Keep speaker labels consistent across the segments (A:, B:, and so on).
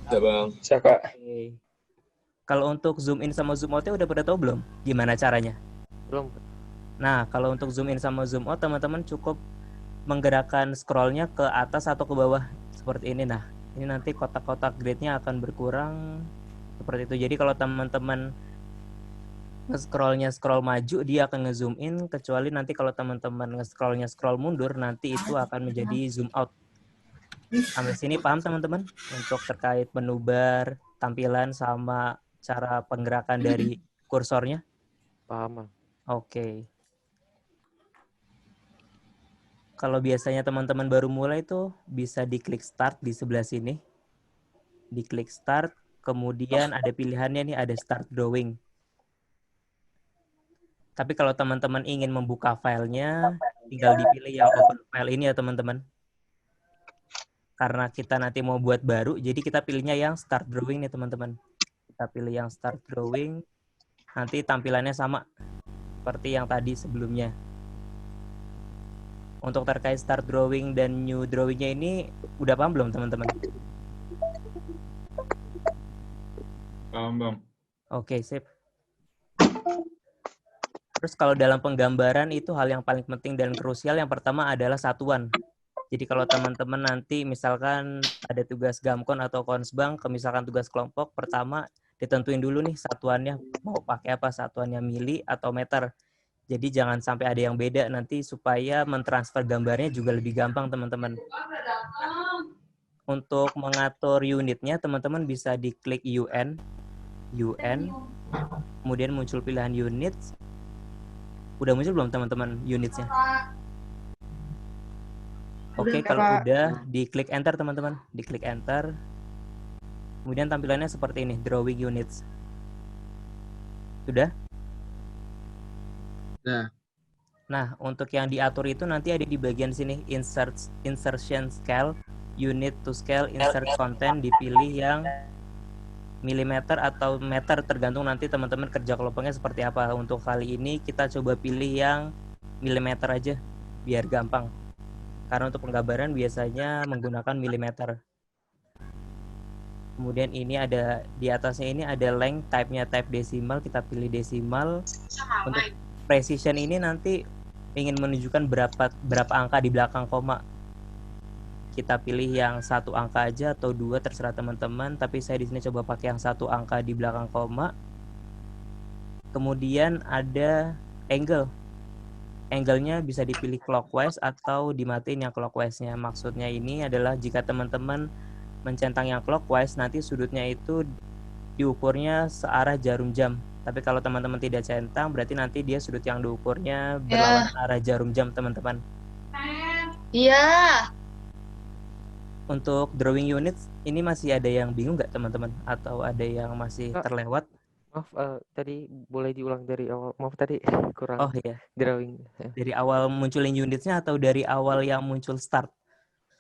A: Ya bang.
B: Bisa Kak.
C: Oke. Kalau untuk zoom in sama zoom out-nya udah pada tahu belum? Gimana caranya?
D: Belum.
C: Nah, kalau untuk zoom in sama zoom out, teman-teman cukup menggerakkan scrollnya ke atas atau ke bawah seperti ini. Nah, ini nanti kotak-kotak grid-nya akan berkurang seperti itu. Jadi kalau teman-teman nge-scrollnya scroll maju, dia akan nge-zoom in, kecuali nanti kalau teman-teman nge-scrollnya scroll mundur, nanti itu akan menjadi zoom out. Sampai sini paham teman-teman? Untuk terkait menu bar, tampilan, sama cara penggerakan dari kursornya?
D: Paham bang.
C: Oke. Kalau biasanya teman-teman baru mulai tuh bisa diklik start di sebelah sini. Diklik start, kemudian ada pilihannya nih, ada start drawing. Tapi kalau teman-teman ingin membuka filenya, tinggal dipilih yang open file ini ya teman-teman. Karena kita nanti mau buat baru, jadi kita pilihnya yang start drawing nih teman-teman. Kita pilih yang start drawing, nanti tampilannya sama seperti yang tadi sebelumnya. Untuk terkait start drawing dan new drawingnya ini, udah paham belum teman-teman?
A: Paham bang.
C: Oke, sip. Terus kalau dalam penggambaran itu hal yang paling penting dan krusial yang pertama adalah satuan. Jadi kalau teman-teman nanti misalkan ada tugas Gamkon atau Konsbang, misalkan tugas kelompok, pertama ditentuin dulu nih satuannya mau pakai apa, satuannya mili atau meter. Jadi jangan sampai ada yang beda nanti supaya mentransfer gambarnya juga lebih gampang teman-teman. Untuk mengatur unitnya teman-teman bisa diklik UN, kemudian muncul pilihan unit. Udah muncul belum teman-teman unitnya? Oke, kalau udah diklik enter teman-teman, diklik enter. Kemudian tampilannya seperti ini, drawing units. Sudah?
A: Nah.
C: Nah, untuk yang diatur itu nanti ada di bagian sini, insertion scale, unit to scale, insert content, dipilih yang milimeter atau meter tergantung nanti teman-teman kerja kelompoknya seperti apa. Untuk kali ini kita coba pilih yang milimeter aja biar gampang. Karena untuk penggambaran biasanya menggunakan milimeter. Kemudian ini ada di atasnya ini ada length, type-nya type desimal, kita pilih desimal. Untuk precision ini nanti ingin menunjukkan berapa angka di belakang koma. Kita pilih yang satu angka aja atau dua terserah teman-teman, tapi saya di sini coba pakai yang satu angka di belakang koma. Kemudian ada angle. Angle-nya bisa dipilih clockwise atau dimatiin yang clockwise-nya. Maksudnya ini adalah jika teman-teman mencentang yang clockwise, nanti sudutnya itu diukurnya searah jarum jam. Tapi kalau teman-teman tidak centang, berarti nanti dia sudut yang diukurnya berlawanan arah jarum jam, teman-teman.
E: Iya.
C: Untuk drawing unit, ini masih ada yang bingung nggak teman-teman? Atau ada yang masih terlewat?
D: Maaf, tadi boleh diulang dari awal. Maaf tadi kurang
C: Oh iya,
D: drawing.
C: dari awal munculin unitnya atau dari awal yang muncul start?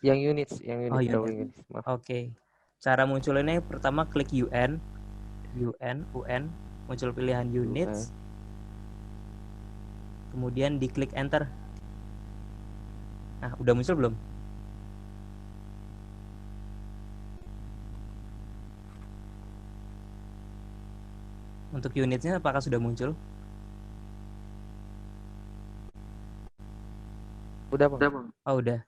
D: Yang unit
C: Oh unit.
D: drawing units. Maaf.
C: Oke. Cara munculinnya pertama klik UN, muncul pilihan units. Kemudian diklik enter. Nah, udah muncul belum? Untuk unitnya apakah sudah muncul?
D: Udah bang.
C: Oh udah.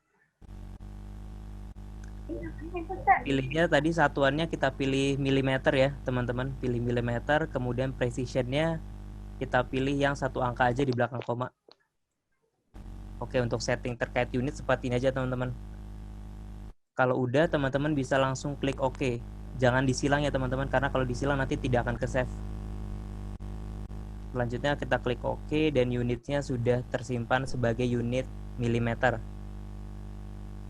C: Pilihnya tadi satuannya kita pilih milimeter ya teman-teman. Pilih milimeter, kemudian precisionnya kita pilih yang satu angka aja di belakang koma. Oke, untuk setting terkait unit seperti ini aja teman-teman. Kalau udah teman-teman bisa langsung klik OK. Jangan disilang ya teman-teman, karena kalau disilang nanti tidak akan ke save. Selanjutnya kita klik OK dan unitnya sudah tersimpan sebagai unit milimeter.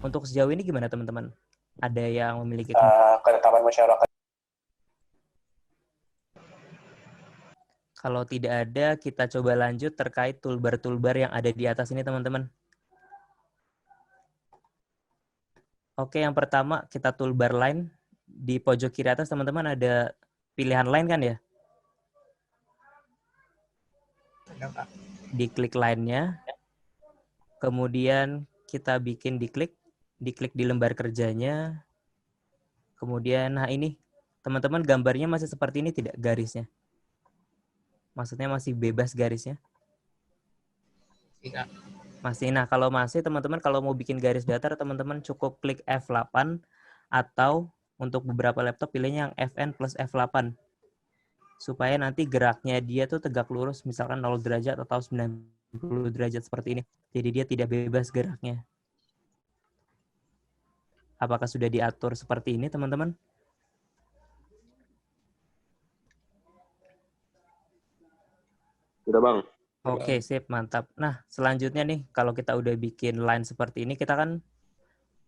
C: Untuk sejauh ini gimana teman-teman? Ada yang memiliki
B: Ketetapan masyarakat.
C: Kalau tidak ada, kita coba lanjut terkait toolbar-toolbar yang ada di atas ini teman-teman. Oke, yang pertama kita toolbar line. Di pojok kiri atas teman-teman ada pilihan line kan ya? Diklik line-nya. Kemudian kita bikin diklik di lembar kerjanya. Kemudian, nah ini, teman-teman gambarnya masih seperti ini tidak garisnya? Maksudnya masih bebas garisnya?
B: Iya.
C: Masih. Nah, kalau masih, teman-teman kalau mau bikin garis datar, teman-teman cukup klik F8 atau untuk beberapa laptop pilihnya yang Fn plus F8. Supaya nanti geraknya dia tuh tegak lurus, misalkan 0 derajat atau 90 derajat seperti ini. Jadi dia tidak bebas geraknya. Apakah sudah diatur seperti ini, teman-teman?
E: Udah, Bang.
C: Oke, sip, mantap. Nah, selanjutnya nih, kalau kita udah bikin line seperti ini, kita kan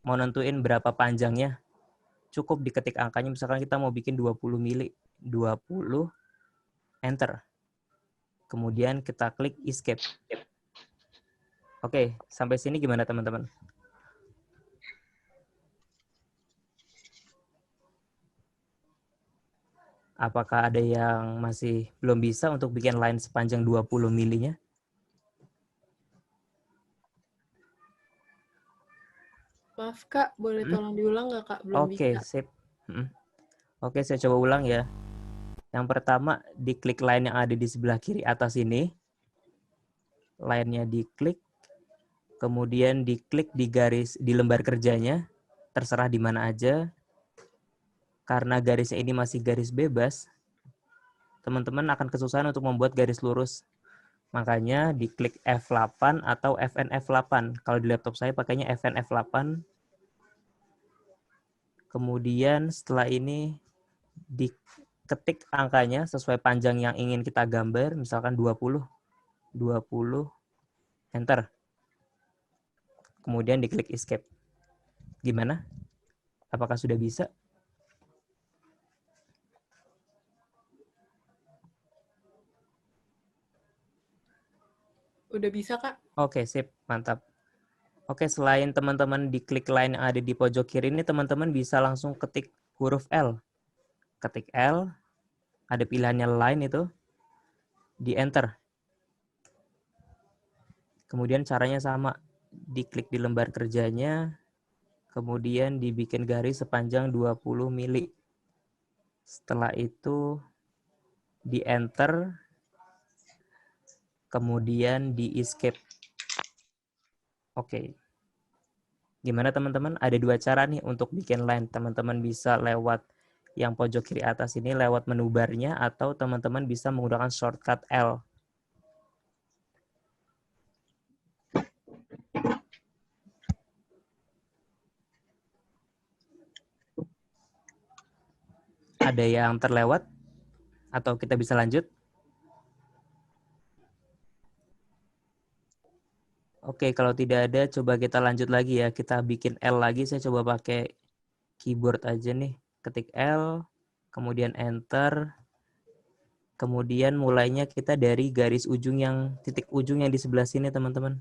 C: mau nentuin berapa panjangnya. Cukup diketik angkanya, misalkan kita mau bikin 20 mili. 20, enter. Kemudian kita klik escape. Oke, sampai sini gimana, teman-teman? Apakah ada yang masih belum bisa untuk bikin line sepanjang 20 milinya?
F: Maaf Kak, boleh tolong diulang nggak Kak? Belum
C: Oke,
F: bisa.
C: sip. Oke, saya coba ulang ya. Yang pertama, diklik line yang ada di sebelah kiri atas ini. Line-nya diklik. Kemudian diklik di garis, di lembar kerjanya. Terserah di mana aja. Karena garisnya ini masih garis bebas, teman-teman akan kesusahan untuk membuat garis lurus. Makanya diklik F8 atau Fn F8. Kalau di laptop saya pakainya Fn F8. Kemudian setelah ini diketik angkanya sesuai panjang yang ingin kita gambar, misalkan 20, enter. Kemudian diklik escape. Gimana? Apakah sudah bisa?
F: Udah bisa Kak?
C: Oke, sip, mantap. Oke, selain teman-teman diklik line yang ada di pojok kiri ini, teman-teman bisa langsung ketik huruf L. Ketik L, ada pilihannya line itu, di enter. Kemudian caranya sama, diklik di lembar kerjanya, kemudian dibikin garis sepanjang 20 mili. Setelah itu di enter, kemudian di escape. Oke. Gimana teman-teman? Ada dua cara nih untuk bikin line. Teman-teman bisa lewat yang pojok kiri atas ini lewat menu barnya, atau teman-teman bisa menggunakan shortcut L. Ada yang terlewat? Atau kita bisa lanjut? Oke, kalau tidak ada, coba kita lanjut lagi ya. Kita bikin L lagi, saya coba pakai keyboard aja nih. Ketik L, kemudian enter. Kemudian mulainya kita dari garis ujung yang, titik ujung yang di sebelah sini teman-teman.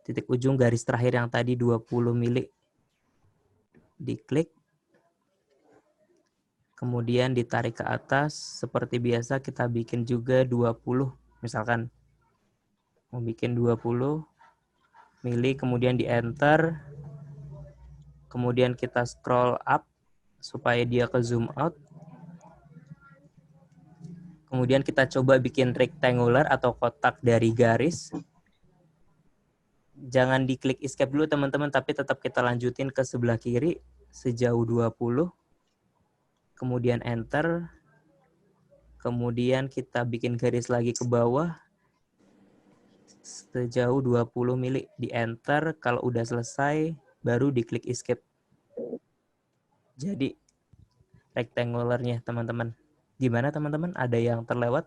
C: Titik ujung garis terakhir yang tadi 20 mili. Diklik. Kemudian ditarik ke atas. Seperti biasa kita bikin juga 20. Misalkan mau bikin 20 mili, kemudian di enter. Kemudian kita scroll up supaya dia ke zoom out. Kemudian kita coba bikin rectangular atau kotak dari garis. Jangan diklik escape dulu teman-teman, tapi tetap kita lanjutin ke sebelah kiri sejauh 20. Kemudian enter. Kemudian kita bikin garis lagi ke bawah sejauh 20 mili. Di enter, kalau udah selesai baru diklik escape. Jadi rectangularnya teman-teman. Gimana teman-teman? Ada yang terlewat?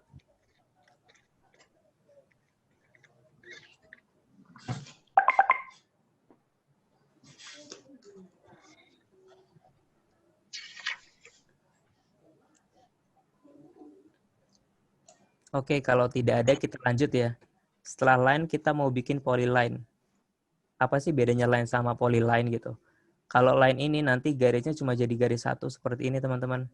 C: Oke, kalau tidak ada kita lanjut ya. Setelah line kita mau bikin polyline. Apa sih bedanya line sama polyline gitu? Kalau line ini nanti garisnya cuma jadi garis satu seperti ini teman-teman.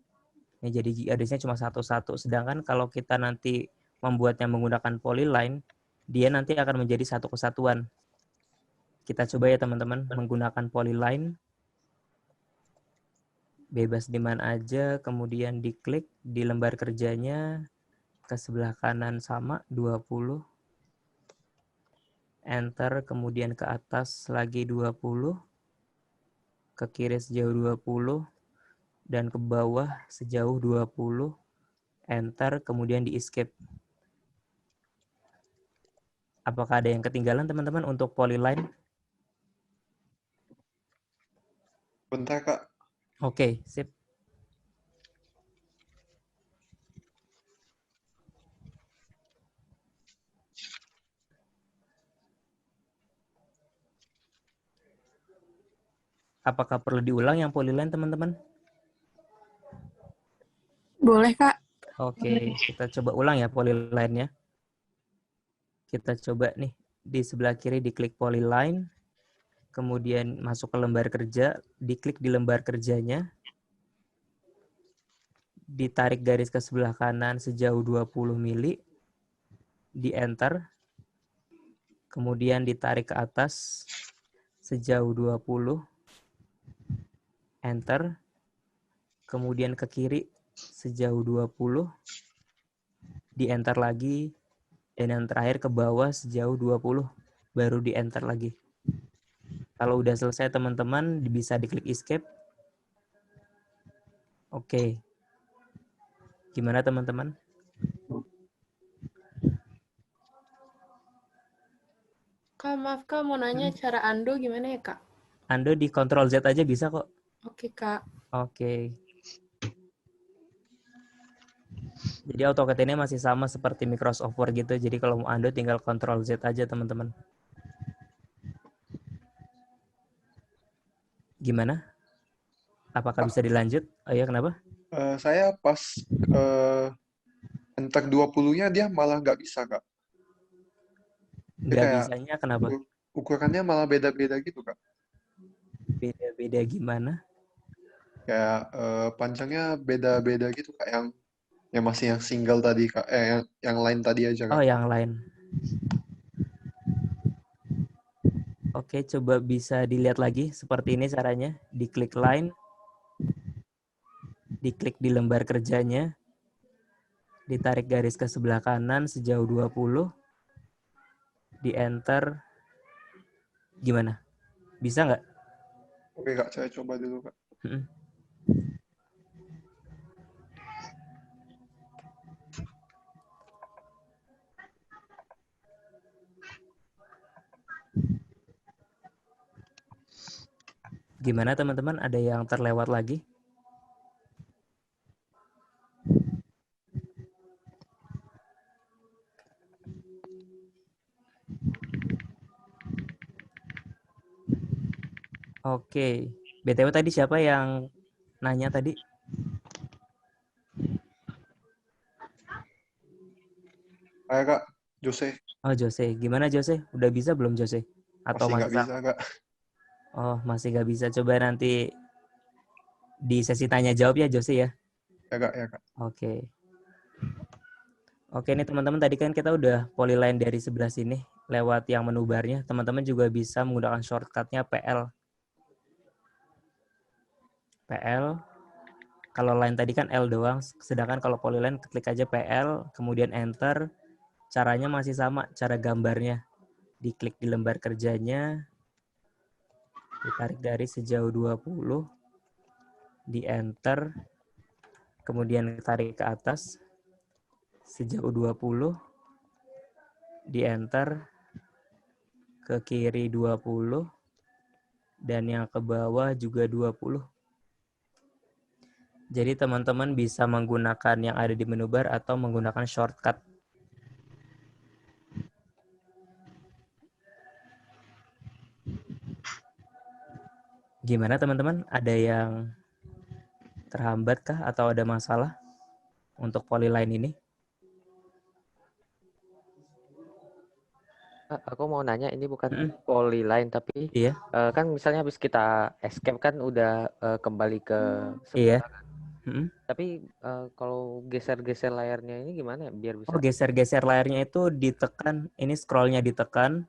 C: Ya, jadi garisnya cuma satu-satu. Sedangkan kalau kita nanti membuatnya menggunakan polyline, dia nanti akan menjadi satu kesatuan. Kita coba ya teman-teman menggunakan polyline. bebas di mana aja, kemudian diklik di lembar kerjanya, ke sebelah kanan sama 20, enter, kemudian ke atas lagi 20, ke kiri sejauh 20, dan ke bawah sejauh 20, enter, kemudian di escape. Apakah ada yang ketinggalan teman-teman untuk polyline?
B: Bentar, Kak.
C: Oke, sip. Apakah perlu diulang yang polyline teman-teman?
F: Boleh, Kak.
C: Oke, kita coba ulang ya polyline-nya. Kita coba nih, di sebelah kiri diklik polyline, kemudian masuk ke lembar kerja, diklik di lembar kerjanya, ditarik garis ke sebelah kanan sejauh 20 mili, di enter, kemudian ditarik ke atas sejauh 20, enter, kemudian ke kiri sejauh 20, di enter lagi, dan yang terakhir ke bawah sejauh 20, baru di enter lagi. Kalau udah selesai teman-teman, bisa diklik escape. Oke. Gimana teman-teman?
F: Kak, maaf Kak, mau nanya cara undo gimana ya, Kak?
C: Anda di Ctrl Z aja bisa kok.
F: Oke, Kak.
C: Oke. Jadi AutoCAD ini masih sama seperti Microsoft Word gitu. Jadi kalau mau undo tinggal Ctrl Z aja teman-teman. Gimana? Apakah bisa dilanjut? Oh iya, kenapa?
B: Saya pas enter 20-nya dia malah nggak bisa, Kak. Dia
C: Nggak
B: kayak
C: bisanya kenapa?
B: ukurannya malah beda-beda gitu, Kak.
C: Beda-beda gimana?
B: Kayak panjangnya beda-beda gitu, Kak. Yang masih yang single tadi, Kak. Yang lain tadi aja,
C: Oh,
B: Kak.
C: yang lain. Oke, coba bisa dilihat lagi. Seperti ini caranya. Diklik line. Diklik di lembar kerjanya. Ditarik garis ke sebelah kanan sejauh 20. Di enter. Gimana? Bisa nggak?
B: Oke, Kak. Saya coba dulu, Kak.
C: Gimana teman-teman? Ada yang terlewat lagi? Oke. BTW tadi siapa yang nanya tadi?
B: Kayak, Kak. Jose.
C: Oh, Jose. Gimana Jose? Udah bisa belum Jose? Atau
B: Masih nggak
C: masih
B: bisa, Kak.
C: Oh, masih nggak bisa. Coba nanti di sesi tanya jawab ya Jose ya.
B: Ya, Kak. Ya, Kak.
C: Oke. Oke nih teman-teman, tadi kan kita udah polyline dari sebelah sini lewat yang menu barnya. Teman-teman juga bisa menggunakan shortcutnya PL. PL. Kalau line tadi kan L doang, sedangkan kalau polyline klik aja PL, kemudian enter. Caranya masih sama, cara gambarnya. Diklik di lembar kerjanya, ditarik garis sejauh 20, di enter, kemudian tarik ke atas sejauh 20, di enter, ke kiri 20, dan yang ke bawah juga 20. Jadi teman-teman bisa menggunakan yang ada di menu bar atau menggunakan shortcut. Gimana teman-teman? Ada yang terhambat kah atau ada masalah untuk polyline ini?
D: Aku mau nanya, ini bukan polyline tapi
C: Iya.
D: kan misalnya habis kita escape kan udah kembali ke
C: Iya.
D: semula kan. Tapi kalau geser-geser layarnya ini gimana ya biar bisa?
C: Oh, geser-geser layarnya itu ditekan, ini scrollnya ditekan,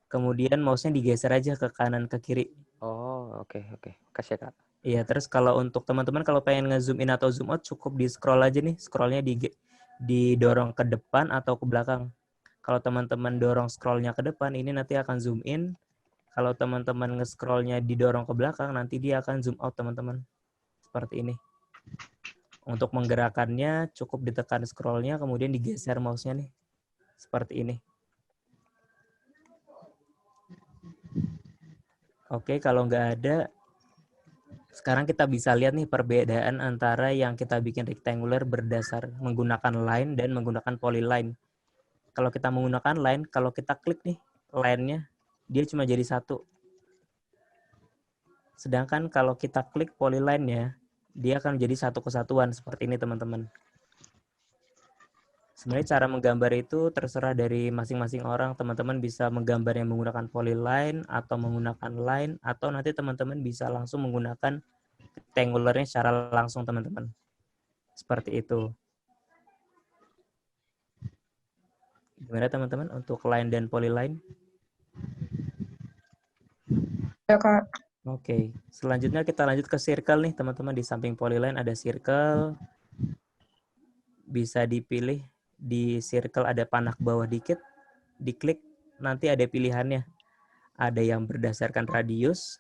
C: kemudian mouse-nya digeser aja ke kanan ke kiri.
D: Oh, oke. Kasih ya, Kak.
C: Iya, terus kalau untuk teman-teman kalau pengen nge-zoom in atau zoom out cukup di scroll aja nih. Scrollnya didorong ke depan atau ke belakang. Kalau teman-teman dorong scrollnya ke depan, ini nanti akan zoom in. Kalau teman-teman nge-scrollnya didorong ke belakang, nanti dia akan zoom out teman-teman. Seperti ini. Untuk menggerakkannya cukup ditekan scrollnya, kemudian digeser mouse-nya nih. Seperti ini. Oke, kalau nggak ada, sekarang kita bisa lihat nih perbedaan antara yang kita bikin rectangular berdasar menggunakan line dan menggunakan polyline. Kalau kita menggunakan line, kalau kita klik nih line-nya, dia cuma jadi satu. Sedangkan kalau kita klik polyline-nya, dia akan menjadi satu kesatuan seperti ini teman-teman. Sebenarnya cara menggambar itu terserah dari masing-masing orang. Teman-teman bisa menggambarnya menggunakan polyline atau menggunakan line, atau nanti teman-teman bisa langsung menggunakan rectangular-nya secara langsung teman-teman. Seperti itu. Gimana teman-teman untuk line dan polyline?
E: Ya, Kak.
C: Oke, selanjutnya kita lanjut ke circle nih teman-teman. Di samping polyline ada circle. Bisa dipilih di circle ada panah ke bawah dikit. Diklik, nanti ada pilihannya. Ada yang berdasarkan radius,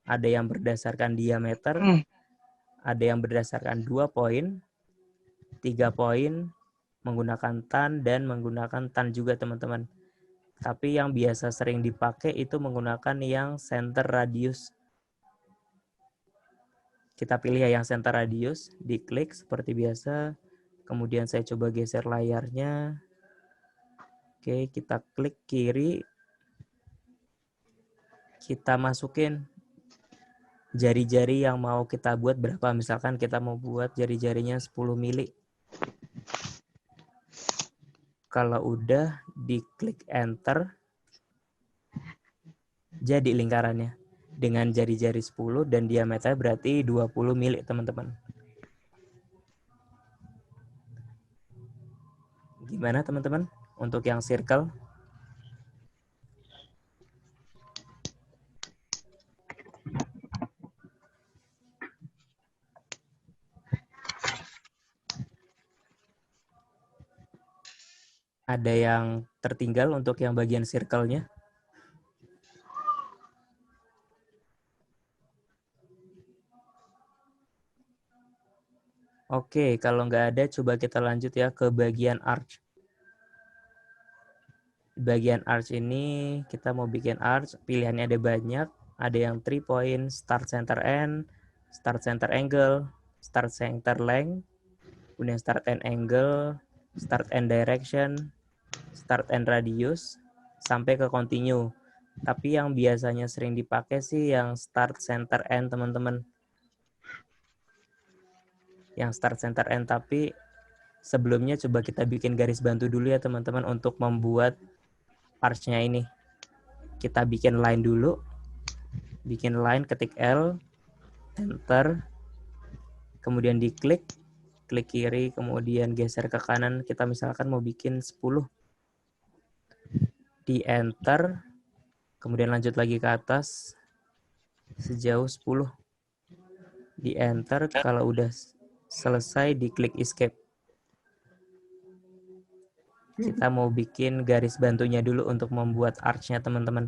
C: ada yang berdasarkan diameter, ada yang berdasarkan 2 poin, 3 poin, menggunakan tan, dan menggunakan tan juga teman-teman. Tapi yang biasa sering dipakai itu menggunakan yang center radius. Kita pilih ya yang center radius, diklik seperti biasa. Kemudian saya coba geser layarnya. Oke, kita klik kiri. Kita masukin jari-jari yang mau kita buat berapa. Misalkan kita mau buat jari-jarinya 10 mili. Kalau udah, diklik enter. Jadi lingkarannya. Dengan jari-jari 10 dan diameter berarti 20 mili teman-teman. Gimana teman-teman untuk yang circle? Ada yang tertinggal untuk yang bagian circle-nya? Oke, kalau nggak ada, coba kita lanjut ya ke bagian arch. Di bagian arch ini, kita mau bikin arch, pilihannya ada banyak. Ada yang 3 point, start center end, start center angle, start center length, kemudian start end angle, start end direction, start end radius, sampai ke continue. Tapi yang biasanya sering dipakai sih yang start center end teman-teman. Yang start center end, tapi sebelumnya coba kita bikin garis bantu dulu ya teman-teman untuk membuat arch-nya ini. Kita bikin line dulu. Bikin line, ketik L, enter, kemudian diklik, klik kiri, kemudian geser ke kanan. Kita misalkan mau bikin 10. Di enter, kemudian lanjut lagi ke atas sejauh 10. Di enter, kalau udah selesai diklik escape. Kita mau bikin garis bantunya dulu untuk membuat arch-nya teman-teman.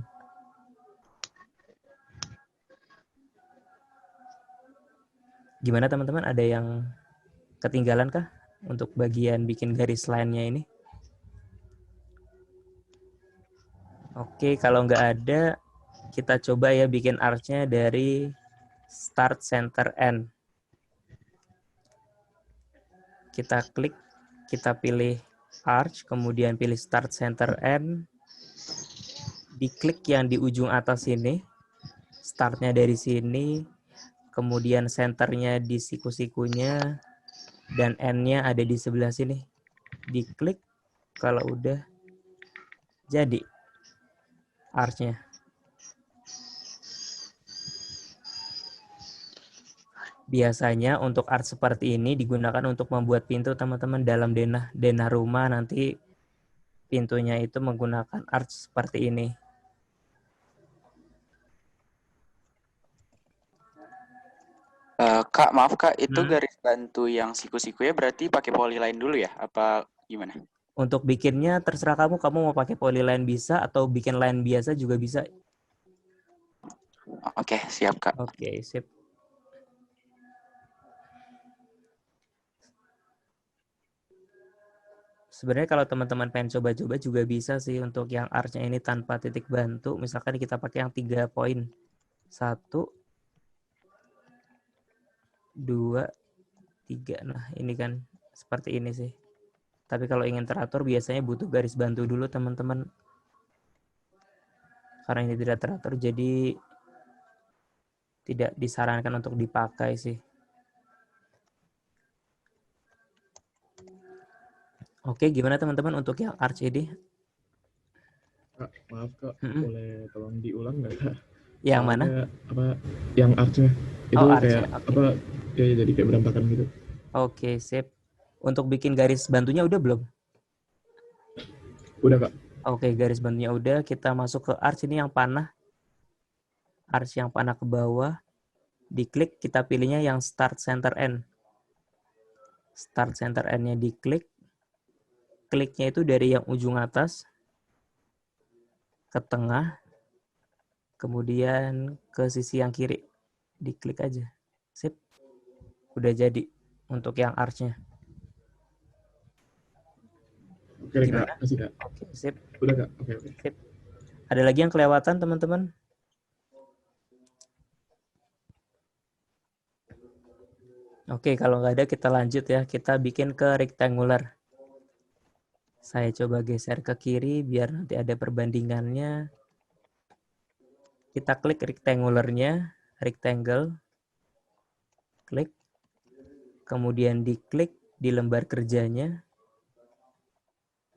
C: Gimana teman-teman? Ada yang ketinggalan kah untuk bagian bikin garis line-nya ini? Oke, kalau nggak ada, kita coba ya bikin arch-nya dari start center end. Kita klik, kita pilih arch, kemudian pilih start center end. Diklik yang di ujung atas ini, startnya dari sini, kemudian centernya di siku-sikunya, dan end-nya ada di sebelah sini. Diklik, kalau udah, jadi arch-nya. Biasanya untuk art seperti ini digunakan untuk membuat pintu teman-teman dalam denah rumah, nanti pintunya itu menggunakan art seperti ini.
G: Kak, maaf Kak, itu
C: Hmm.
G: garis bantu yang siku-sikunya berarti pakai polyline dulu ya? Apa gimana?
C: Untuk bikinnya terserah kamu mau pakai polyline bisa atau bikin line biasa juga bisa.
G: Oke, siap Kak.
C: Oke, sip. Sebenarnya kalau teman-teman pengen coba-coba juga bisa sih untuk yang arch-nya ini tanpa titik bantu. Misalkan kita pakai yang 3 poin. 1, 2, 3. Nah, ini kan seperti ini sih. Tapi kalau ingin teratur biasanya butuh garis bantu dulu teman-teman. Karena ini tidak teratur jadi tidak disarankan untuk dipakai sih. Oke, gimana teman-teman untuk yang arch ini?
A: Kak, maaf Kak,
C: Mm-mm.
A: boleh tolong diulang nggak Kak?
C: Yang mana?
A: Soalnya apa yang arch-nya itu
C: Oh,
A: kayak
C: arch-nya. Oke.
A: apa ya jadi kayak berantakan gitu.
C: Oke, sip. Untuk bikin garis bantunya udah belum?
A: Udah Kak.
C: Oke, garis bantunya udah. Kita masuk ke arch ini yang panah. Arch yang panah ke bawah. Diklik, kita pilihnya yang start center end. Start center end-nya diklik. Kliknya itu dari yang ujung atas ke tengah, kemudian ke sisi yang kiri. Diklik aja. Sip. Udah jadi untuk yang arch-nya.
A: Oke deh,
C: Gimana?
A: Kak, kasih Kak.
C: Oke, sip.
A: Udah Kak, oke.
C: Sip. Ada lagi yang kelewatan, teman-teman? Oke, kalau nggak ada kita lanjut ya. Kita bikin ke rectangular. Saya coba geser ke kiri biar nanti ada perbandingannya. Kita klik rectangularnya, rectangle. Klik. Kemudian diklik di lembar kerjanya.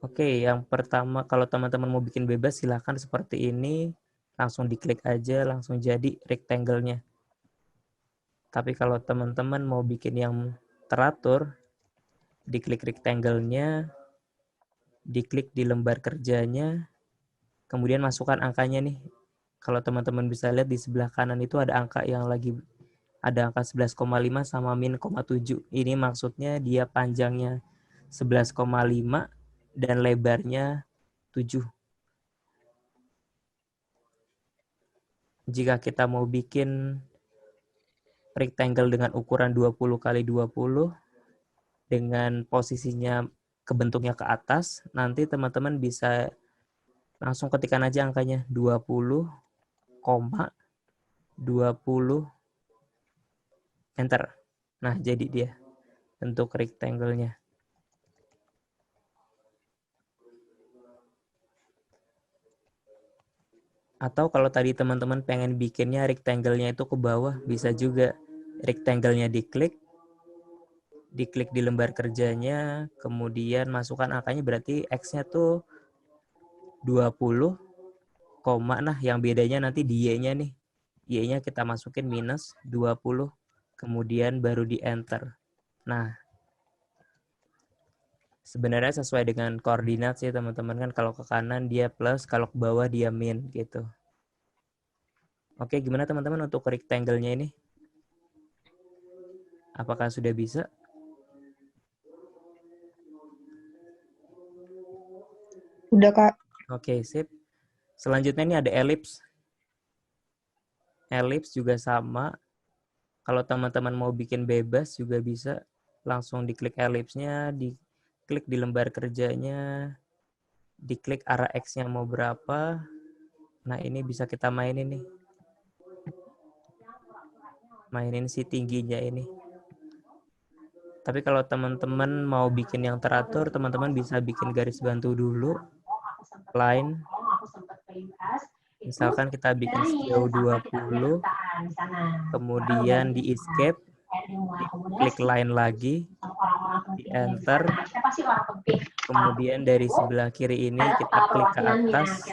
C: Oke, yang pertama kalau teman-teman mau bikin bebas silahkan seperti ini. Langsung diklik aja, langsung jadi rectangle-nya. Tapi kalau teman-teman mau bikin yang teratur, diklik rectangle-nya, diklik di lembar kerjanya, kemudian masukkan angkanya nih. Kalau teman-teman bisa lihat di sebelah kanan itu ada angka yang lagi ada angka 11,5 sama min 0,7. Ini maksudnya dia panjangnya 11,5 dan lebarnya 7. Jika kita mau bikin rectangle dengan ukuran 20 kali 20 dengan posisinya kebentuknya ke atas, nanti teman-teman bisa langsung ketikkan aja angkanya 20, 20 enter. Nah, jadi dia bentuk rectangle-nya. Atau kalau tadi teman-teman pengen bikinnya rectangle-nya itu ke bawah, bisa juga. Rectangle-nya diklik di lembar kerjanya, kemudian masukkan angkanya berarti X-nya tuh 20, nah yang bedanya nanti di Y-nya nih. Y-nya kita masukin minus 20, kemudian baru di enter. Nah, sebenarnya sesuai dengan koordinat sih teman-teman, kan kalau ke kanan dia plus, kalau ke bawah dia min gitu. Oke, gimana teman-teman untuk rectangle-nya ini? Apakah sudah bisa?
E: Udah, Kak.
C: Oke, sip. Selanjutnya ini ada ellipse. Ellipse juga sama. Kalau teman-teman mau bikin bebas juga bisa. Langsung diklik ellipse-nya, diklik di lembar kerjanya, diklik arah X-nya mau berapa. Nah, ini bisa kita mainin nih. Mainin si tingginya ini. Tapi kalau teman-teman mau bikin yang teratur, teman-teman bisa bikin garis bantu dulu. Line. Misalkan kita bikin sejauh 20, kemudian di escape, klik line lagi, di enter, kemudian dari sebelah kiri ini kita klik ke atas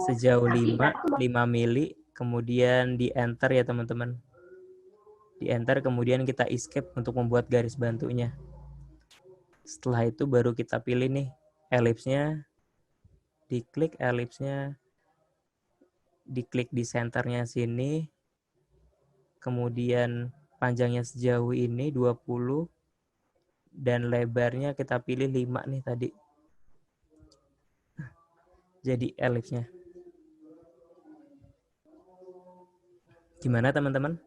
C: sejauh 5 mili, kemudian di enter ya teman-teman. Di enter, kemudian kita escape untuk membuat garis bantunya. Setelah itu baru kita pilih nih ellipse-nya, diklik ellipse-nya, diklik di senternya sini, kemudian panjangnya sejauh ini 20 dan lebarnya kita pilih 5 nih tadi. Jadi elipsnya. Gimana teman-teman?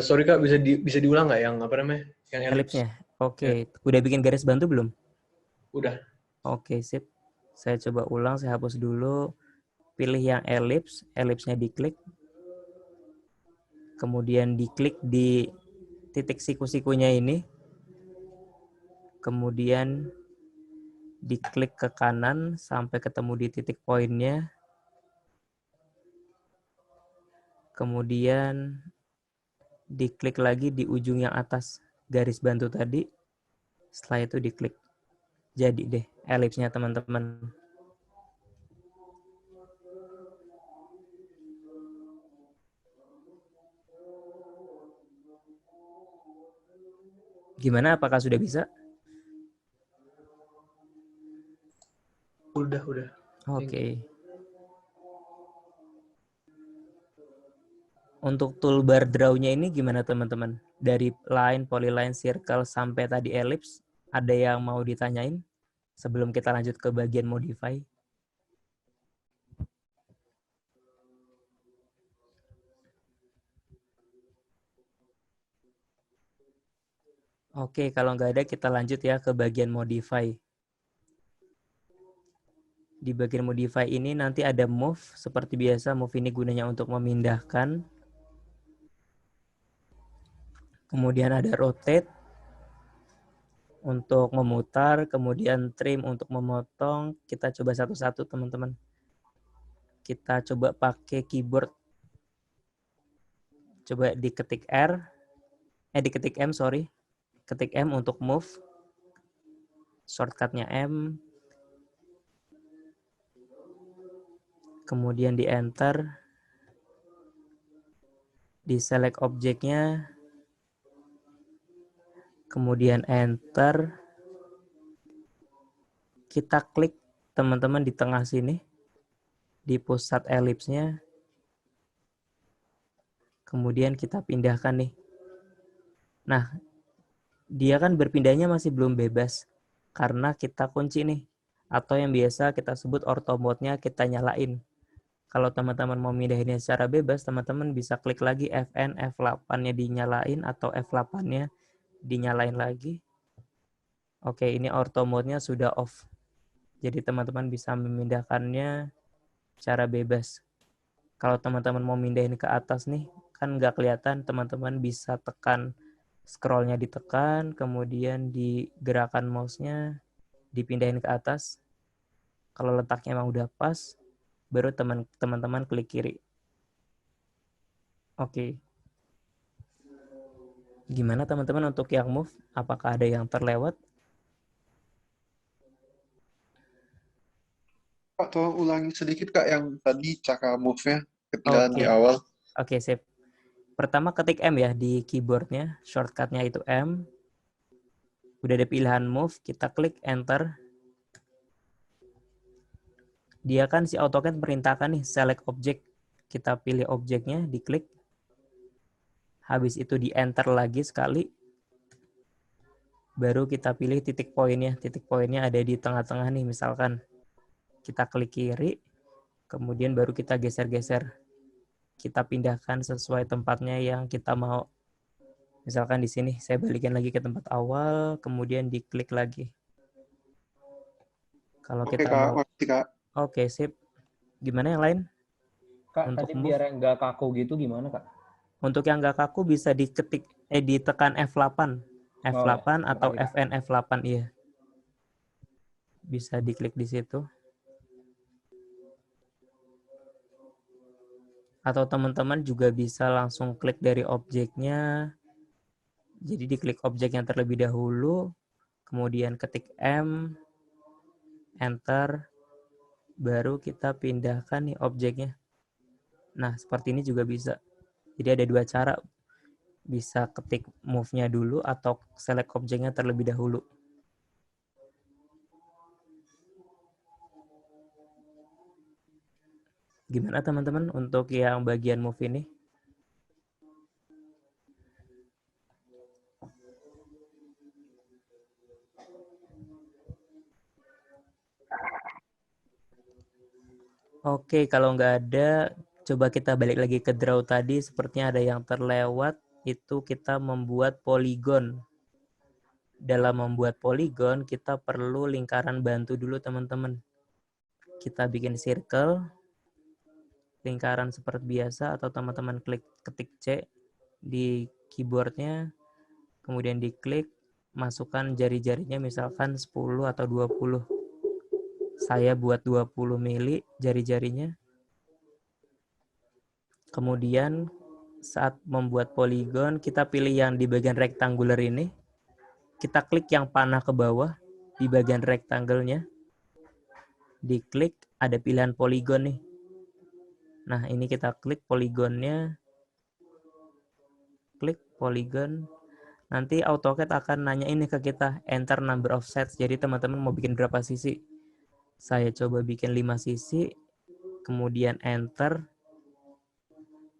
H: Sorry Kak, bisa diulang nggak yang apa namanya? Yang elips?
C: Elipsnya. Oke. Udah bikin garis bantu belum?
H: Udah.
C: Oke, sip. Saya coba ulang, saya hapus dulu. Pilih yang elips, elipsnya diklik. Kemudian diklik di titik siku-sikunya ini. Kemudian diklik ke kanan sampai ketemu di titik poinnya. Kemudian diklik lagi di ujung yang atas garis bantu tadi. Setelah itu diklik. Jadi deh elipsnya teman-teman. Gimana? Apakah sudah bisa?
H: Udah.
C: Oke. Untuk toolbar draw-nya ini gimana teman-teman? Dari line, polyline, circle, sampai tadi ellipse, ada yang mau ditanyain sebelum kita lanjut ke bagian modify? Oke, kalau nggak ada kita lanjut ya ke bagian modify. Di bagian modify ini nanti ada move. Seperti biasa, move ini gunanya untuk memindahkan. Kemudian ada rotate untuk memutar. Kemudian trim untuk memotong. Kita coba satu-satu teman-teman. Kita coba pakai keyboard. Coba diketik diketik M, sorry. Ketik M untuk move. Shortcutnya M. Kemudian di enter. Di select objeknya. Kemudian enter. Kita klik teman-teman di tengah sini. Di pusat elipsnya. Kemudian kita pindahkan nih. Nah, dia kan berpindahnya masih belum bebas. Karena kita kunci nih. Atau yang biasa kita sebut auto mode-nya kita nyalain. Kalau teman-teman mau mindahinnya secara bebas, teman-teman bisa klik lagi Fn, F8-nya dinyalain atau F8-nya dinyalain lagi. Oke, ini auto mode-nya sudah off. Jadi teman-teman bisa memindahkannya secara bebas. Kalau teman-teman mau mindahin ke atas nih, kan nggak kelihatan, teman-teman bisa tekan, scroll-nya ditekan, kemudian digerakkan mouse-nya, dipindahin ke atas. Kalau letaknya emang udah pas, baru teman-teman klik kiri. Oke. Gimana teman-teman untuk yang move? Apakah ada yang terlewat?
B: Kak, tolong ulangi sedikit Kak yang tadi cara move-nya ketinggalan di
C: Oke.
B: awal.
C: Oke, sip. Pertama ketik M ya di keyboardnya. Shortcut-nya itu M. Udah ada pilihan move, kita klik enter. Dia kan si AutoCAD merintahkan nih select object. Kita pilih objeknya, diklik. Habis itu di enter lagi sekali. Baru kita pilih titik poinnya. Titik poinnya ada di tengah-tengah nih misalkan. Kita klik kiri. Kemudian baru kita geser-geser. Kita pindahkan sesuai tempatnya yang kita mau. Misalkan di sini saya balikin lagi ke tempat awal. Kemudian diklik lagi. Kalau
B: Oke
C: kita
B: Kak,
C: mau...
B: makasih Kak.
C: Oke, sip. Gimana yang lain?
I: Kak,
C: Untuk
I: tadi
C: move?
I: biar nggak kaku gitu gimana, Kak?
C: Untuk yang nggak kaku bisa ditekan F8. F8 atau
I: makasih, Kak.
C: Fn F8, iya. Bisa diklik di situ. Atau teman-teman juga bisa langsung klik dari objeknya. Jadi diklik objek yang terlebih dahulu, kemudian ketik M, enter, baru kita pindahkan nih objeknya. Nah, seperti ini juga bisa. Jadi ada dua cara. Bisa ketik move-nya dulu atau select objeknya terlebih dahulu. Gimana teman-teman untuk yang bagian move ini? Oke, kalau nggak ada, coba kita balik lagi ke draw tadi. Sepertinya ada yang terlewat. Itu kita membuat poligon. Dalam membuat poligon, kita perlu lingkaran bantu dulu teman-teman. Kita bikin circle, lingkaran seperti biasa, atau teman-teman ketik C di keyboardnya, kemudian diklik, masukkan jari-jarinya misalkan 10 atau 20. Saya buat 20 mili jari-jarinya. Kemudian saat membuat poligon, kita pilih yang di bagian rectangular ini. Kita klik yang panah ke bawah di bagian rectangle-nya. Diklik, ada pilihan poligon nih. Nah, ini kita klik poligonnya. Klik poligon. Nanti AutoCAD akan nanya ini ke kita, enter number of sets. Jadi teman-teman mau bikin berapa sisi? Saya coba bikin 5 sisi, kemudian enter.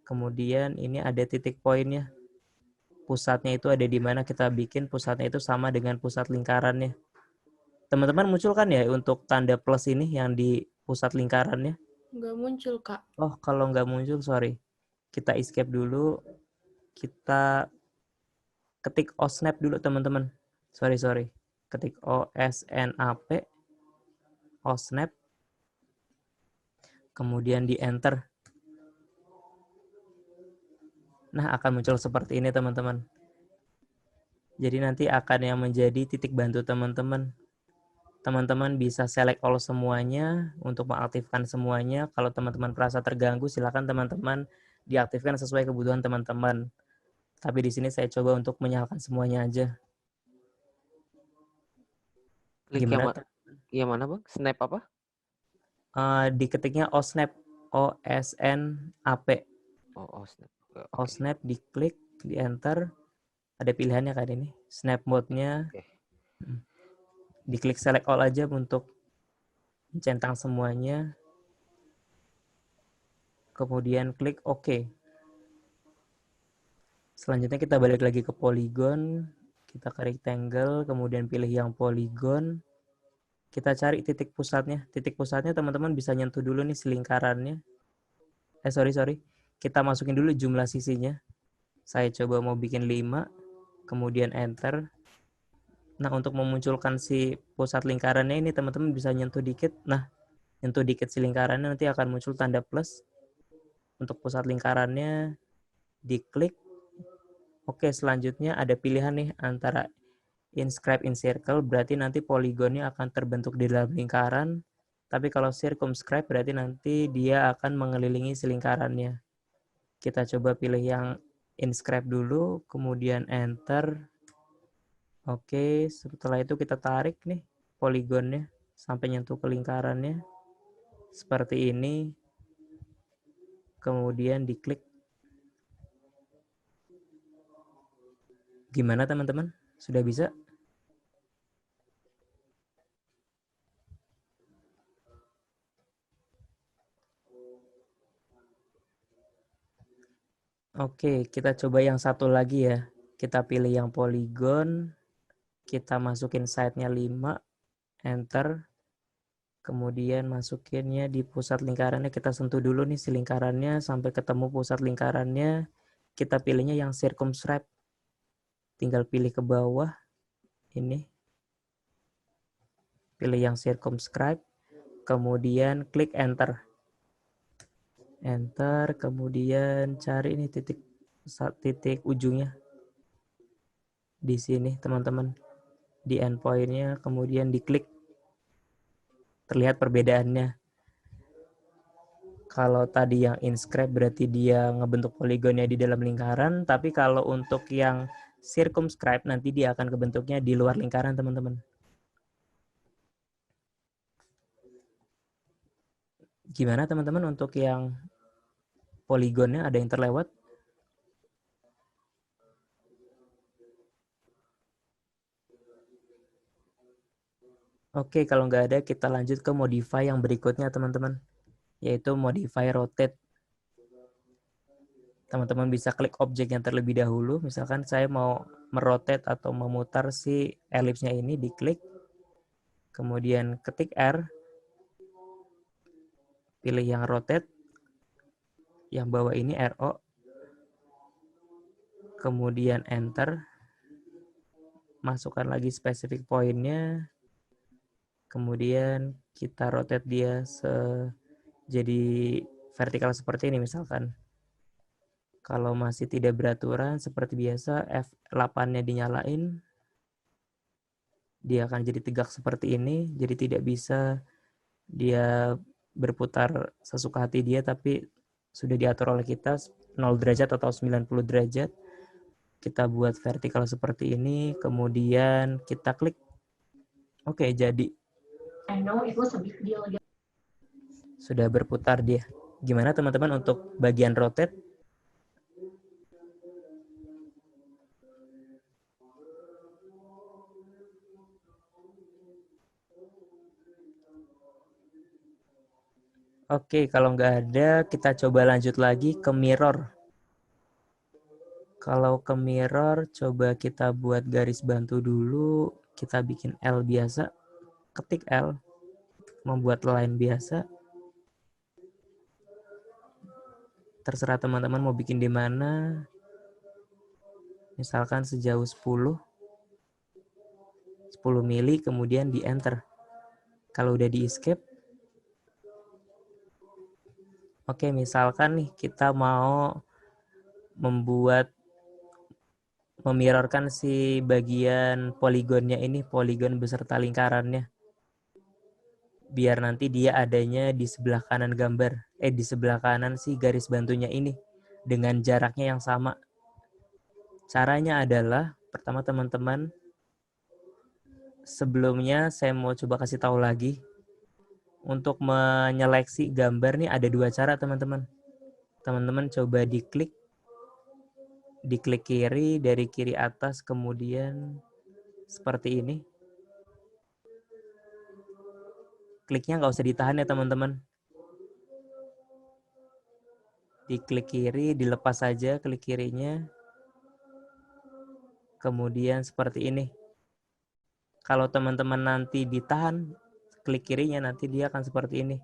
C: Kemudian ini ada titik poinnya. Pusatnya itu ada di mana kita bikin, pusatnya itu sama dengan pusat lingkarannya. Teman-teman muncul kan ya untuk tanda plus ini yang di pusat lingkarannya?
F: Nggak muncul, Kak.
C: Oh, kalau nggak muncul, sorry. Kita escape dulu. Kita ketik OSNAP dulu, teman-teman. Sorry. Ketik OSNAP. OSNAP. Kemudian di enter. Nah, akan muncul seperti ini, teman-teman. Jadi nanti akan yang menjadi titik bantu teman-teman. Teman-teman bisa select all semuanya untuk mengaktifkan semuanya. Kalau teman-teman merasa terganggu, silakan teman-teman diaktifkan sesuai kebutuhan teman-teman. Tapi di sini saya coba untuk menyalakan semuanya aja.
D: Klik
C: Gimana?
D: yang mana Bang? Snap apa?
C: Diketiknya OSNAP. OSNAP.
D: Oh, snap. Oke.
C: OSNAP, diklik, di enter. Ada pilihannya kan ini. Snap mode-nya.
D: Oke.
C: Diklik select all aja untuk mencentang semuanya. Kemudian klik OK. Selanjutnya kita balik lagi ke polygon. Kita ke rectangle, kemudian pilih yang polygon. Kita cari titik pusatnya. Titik pusatnya teman-teman bisa nyentuh dulu nih si lingkarannya. Sorry. Kita masukin dulu jumlah sisinya. Saya coba mau bikin 5. Kemudian enter. Nah, untuk memunculkan si pusat lingkarannya ini teman-teman bisa nyentuh dikit. Nah, nyentuh dikit si lingkarannya nanti akan muncul tanda plus. Untuk pusat lingkarannya diklik. Oke, selanjutnya ada pilihan nih antara inscribe in circle, berarti nanti poligonnya akan terbentuk di dalam lingkaran. Tapi kalau circumscribe berarti nanti dia akan mengelilingi si lingkarannya. Kita coba pilih yang inscribe dulu, kemudian enter. Oke, setelah itu kita tarik nih poligonnya sampai nyentuh ke lingkarannya. Seperti ini. Kemudian diklik. Gimana teman-teman? Sudah bisa? Oke, kita coba yang satu lagi ya. Kita pilih yang poligon. Kita masukin side-nya 5. Enter. Kemudian masukinnya di pusat lingkarannya. Kita sentuh dulu nih si lingkarannya sampai ketemu pusat lingkarannya. Kita pilihnya yang circumscribe. Tinggal pilih ke bawah. Ini. Pilih yang circumscribe. Kemudian klik enter. Enter, kemudian cari ini titik ujungnya. Di sini teman-teman. Di endpoint-nya, kemudian diklik. Terlihat perbedaannya. Kalau tadi yang inscribe berarti dia ngebentuk poligonnya di dalam lingkaran, tapi kalau untuk yang circumscribe nanti dia akan kebentuknya di luar lingkaran, teman-teman. Gimana teman-teman untuk yang poligonnya, ada yang terlewat? Oke, kalau nggak ada kita lanjut ke modify yang berikutnya teman-teman. yaitu modify rotate. Teman-teman bisa klik objek yang terlebih dahulu. Misalkan saya mau merotate atau memutar si elipsnya ini, diklik. Kemudian ketik R. Pilih yang rotate. Yang bawah ini RO. Kemudian enter. Masukkan lagi specific point-nya. Kemudian kita rotate dia jadi vertikal seperti ini misalkan. Kalau masih tidak beraturan, seperti biasa, F8-nya dinyalain. Dia akan jadi tegak seperti ini. Jadi tidak bisa dia berputar sesuka hati dia, tapi sudah diatur oleh kita 0 derajat atau 90 derajat. Kita buat vertikal seperti ini. Kemudian kita klik. Oke, jadi. Sudah berputar dia. Gimana teman-teman untuk bagian rotate? Oke, kalau nggak ada, kita coba lanjut lagi ke mirror. Kalau ke mirror, coba kita buat garis bantu dulu. Kita bikin L biasa. Ketik L. Membuat line biasa. Terserah teman-teman mau bikin di mana. Misalkan sejauh 10 mili, kemudian di enter. Kalau udah di escape, oke, misalkan nih kita mau memirrorkan si bagian poligonnya ini, poligon beserta lingkarannya. Biar nanti dia adanya di sebelah kanan di sebelah kanan si garis bantunya ini dengan jaraknya yang sama. Caranya adalah, pertama teman-teman, sebelumnya saya mau coba kasih tahu lagi. Untuk menyeleksi gambar nih ada 2 cara teman-teman. Teman-teman coba diklik kiri, dari kiri atas, kemudian seperti ini. Kliknya nggak usah ditahan ya teman-teman. Diklik kiri, dilepas saja klik kirinya. Kemudian seperti ini. Kalau teman-teman nanti ditahan, klik kirinya, nanti dia akan seperti ini.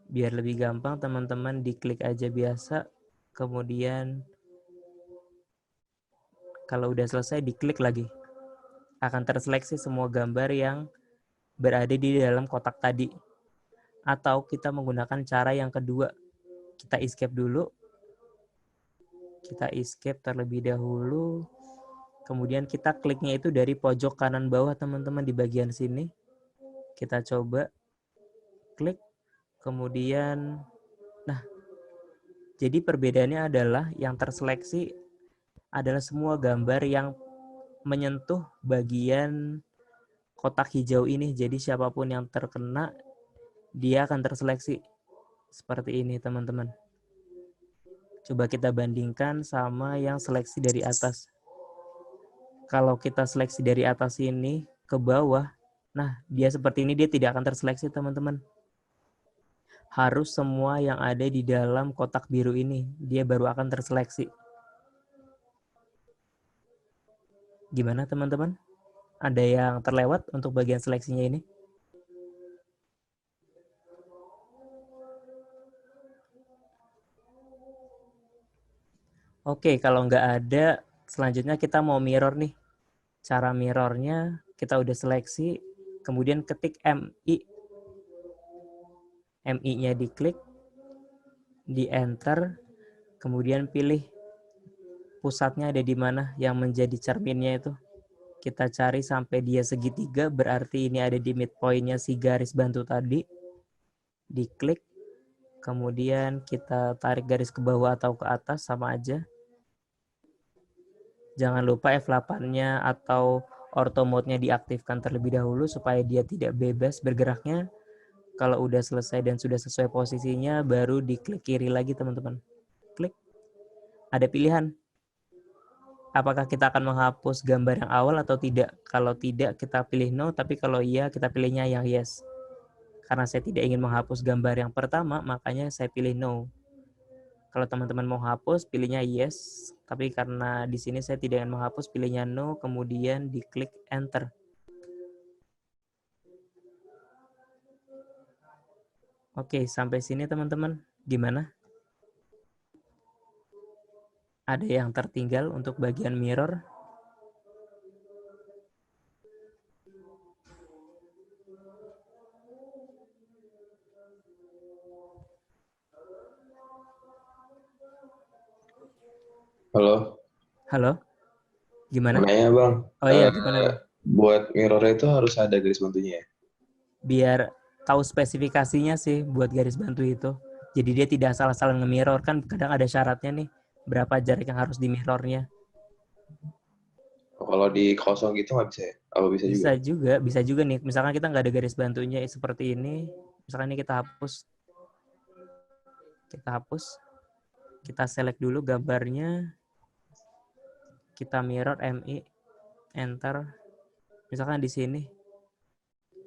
C: Biar lebih gampang, teman-teman diklik aja biasa. Kemudian kalau udah selesai, diklik lagi. Akan terseleksi semua gambar yang berada di dalam kotak tadi. Atau kita menggunakan cara yang kedua. Kita escape dulu. Kita escape terlebih dahulu. Kemudian kita kliknya itu dari pojok kanan bawah teman-teman di bagian sini. Kita coba klik. Kemudian, nah, jadi perbedaannya adalah yang terseleksi adalah semua gambar yang menyentuh bagian kotak hijau ini. Jadi siapapun yang terkena, dia akan terseleksi. Seperti ini teman-teman. Coba kita bandingkan sama yang seleksi dari atas. Kalau kita seleksi dari atas ini ke bawah, nah dia seperti ini, dia tidak akan terseleksi teman-teman. Harus semua yang ada di dalam kotak biru ini, dia baru akan terseleksi. Gimana teman-teman? Ada yang terlewat untuk bagian seleksinya ini? Oke, kalau nggak ada, selanjutnya kita mau mirror nih. Cara mirrornya kita udah seleksi, kemudian ketik MI. MI-nya diklik, di enter, kemudian pilih pusatnya ada di mana yang menjadi cerminnya itu. Kita cari sampai dia segitiga, berarti ini ada di midpoint-nya si garis bantu tadi. Diklik, kemudian kita tarik garis ke bawah atau ke atas, sama aja. Jangan lupa F8-nya atau ortho mode-nya diaktifkan terlebih dahulu supaya dia tidak bebas bergeraknya. Kalau udah selesai dan sudah sesuai posisinya, baru diklik kiri lagi teman-teman. Klik. Ada pilihan. Apakah kita akan menghapus gambar yang awal atau tidak? Kalau tidak, kita pilih no, tapi kalau iya, kita pilihnya yang yes. Karena saya tidak ingin menghapus gambar yang pertama, makanya saya pilih no. Kalau teman-teman mau hapus, pilihnya yes. Tapi karena di sini saya tidak ingin menghapus, pilihnya no, kemudian diklik enter. Oke, sampai sini teman-teman. Gimana? Ada yang tertinggal untuk bagian mirror?
J: Halo,
C: Halo? Gimana?
J: nanya Bang,
C: Oh iya, gimana Bang?
J: buat mirrornya itu harus ada garis bantunya ya?
C: Biar tahu spesifikasinya sih buat garis bantu itu. Jadi dia tidak salah-salah nge-mirror, kan kadang ada syaratnya nih, berapa jarak yang harus di mirrornya.
J: Kalau di kosong gitu nggak bisa ya? Apa bisa juga?
C: Bisa juga nih. Misalkan kita nggak ada garis bantunya seperti ini, misalkan ini kita hapus, kita select dulu gambarnya, kita mirror MI, enter, misalkan di sini,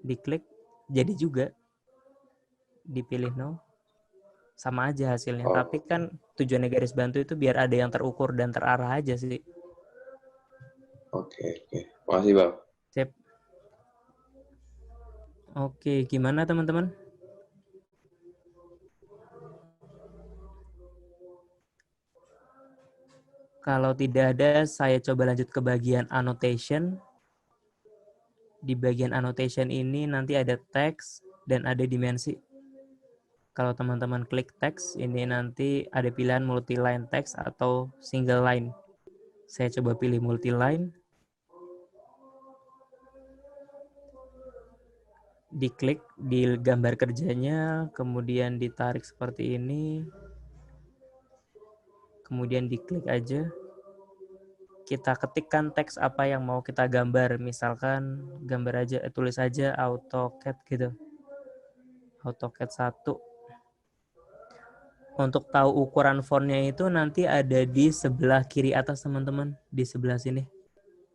C: diklik, jadi juga, dipilih no, sama aja hasilnya.
J: Oh.
C: Tapi kan tujuannya garis bantu itu biar ada yang terukur dan terarah aja sih.
J: Oke. Makasih Bang.
C: Sip. Oke, gimana teman-teman? Kalau tidak ada, saya coba lanjut ke bagian annotation. Di bagian annotation ini nanti ada teks dan ada dimensi. Kalau teman-teman klik teks, ini nanti ada pilihan multi-line teks atau single line. Saya coba pilih multi-line. Diklik di gambar kerjanya, kemudian ditarik seperti ini. Kemudian diklik aja. Kita ketikkan teks apa yang mau kita gambar. Misalkan gambar aja, tulis aja AutoCAD gitu. AutoCAD 1. Untuk tahu ukuran fontnya itu nanti ada di sebelah kiri atas teman-teman. Di sebelah sini.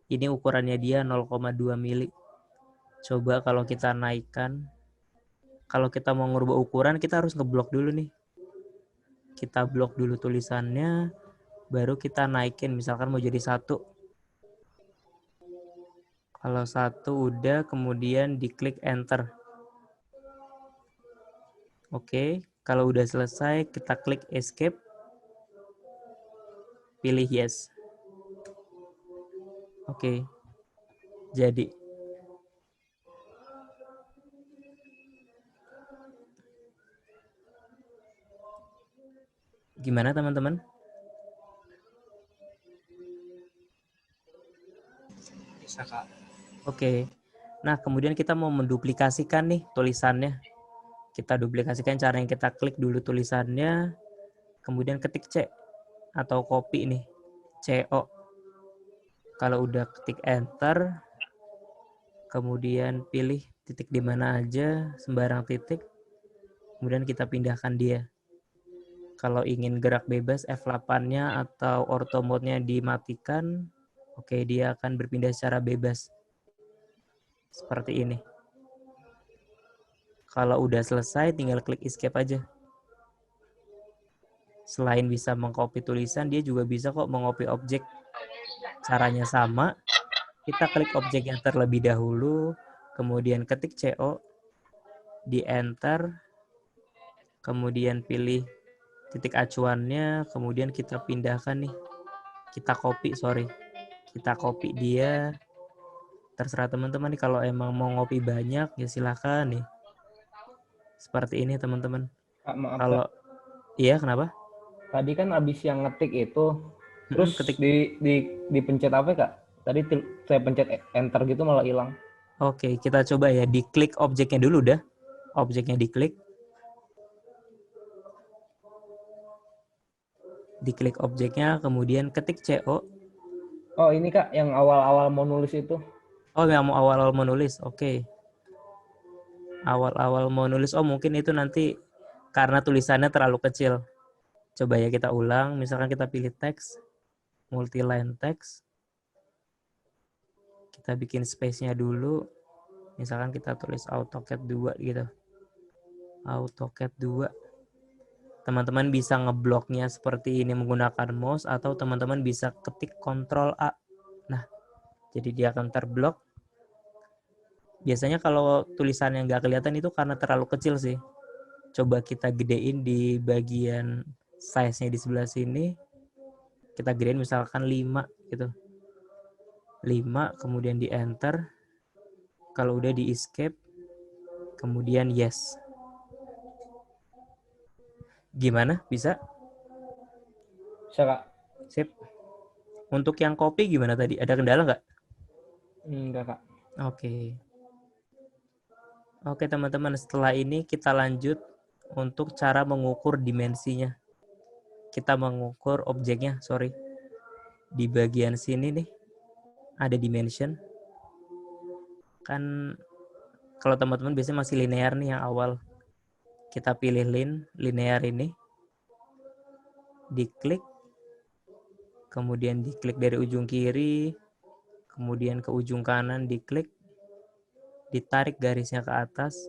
C: Ini ukurannya dia 0,2 mili. Coba kalau kita naikkan. Kalau kita mau ngubah ukuran, kita harus ngeblok dulu nih. Kita blok dulu tulisannya, baru kita naikin, misalkan mau jadi 1. Kalau 1 udah, kemudian diklik enter. Oke, kalau udah selesai, kita klik escape, pilih yes. Oke, jadi. Gimana teman-teman?
I: Bisa Kak.
C: Oke. Nah, kemudian kita mau menduplikasikan nih tulisannya. Kita duplikasikan cara yang kita klik dulu tulisannya, kemudian ketik C atau copy nih, CO. Kalau udah ketik enter, kemudian pilih titik di mana aja, sembarang titik, kemudian kita pindahkan dia. Kalau ingin gerak bebas, F8-nya atau ortho mode-nya dimatikan, oke, dia akan berpindah secara bebas. Seperti ini. Kalau udah selesai, tinggal klik escape aja. Selain bisa mengcopy tulisan, dia juga bisa kok mengcopy objek. Caranya sama. Kita klik objek yang terlebih dahulu, kemudian ketik CO, di enter, kemudian pilih titik acuannya, kemudian kita pindahkan nih. Kita copy dia. Terserah teman-teman nih, kalau emang mau ngopi banyak, ya silahkan nih. Seperti ini teman-teman.
I: Kak, maaf
C: Kalau
I: Kak.
C: iya, kenapa?
I: Tadi kan abis yang ngetik itu, terus
C: ketik.
I: dipencet apa Kak? Tadi saya pencet enter gitu malah hilang.
C: Oke, kita coba ya. Diklik objeknya dulu dah. Objeknya diklik. Diklik objeknya, kemudian ketik CO.
I: Oh ini Kak, yang awal-awal mau nulis itu.
C: Oh, yang mau awal-awal mau nulis. Oke. Awal-awal mau nulis. Oh, mungkin itu nanti karena tulisannya terlalu kecil. Coba ya kita ulang. Misalkan kita pilih teks. Multi-line teks. Kita bikin space-nya dulu. Misalkan kita tulis AutoCAD 2 gitu. AutoCAD 2. Teman-teman bisa ngebloknya seperti ini menggunakan mouse atau teman-teman bisa ketik Ctrl A. Nah, jadi dia akan terblok. Biasanya kalau tulisan yang nggak kelihatan itu karena terlalu kecil sih. Coba kita gedein di bagian size-nya di sebelah sini. Kita gedein misalkan 5 gitu. 5, kemudian di enter. Kalau udah di escape, kemudian yes. Gimana? Bisa?
I: Bisa, Kak.
C: Sip. Untuk yang copy gimana tadi? Ada kendala nggak?
I: Enggak, Kak.
C: Oke. Oke, teman-teman. Setelah ini kita lanjut untuk cara mengukur dimensinya. Kita mengukur objeknya, sorry. Di bagian sini nih, ada dimension. Kan kalau teman-teman biasanya masih linear nih yang awal. Kita pilih linear ini. Diklik. Kemudian diklik dari ujung kiri. Kemudian ke ujung kanan diklik. Ditarik garisnya ke atas.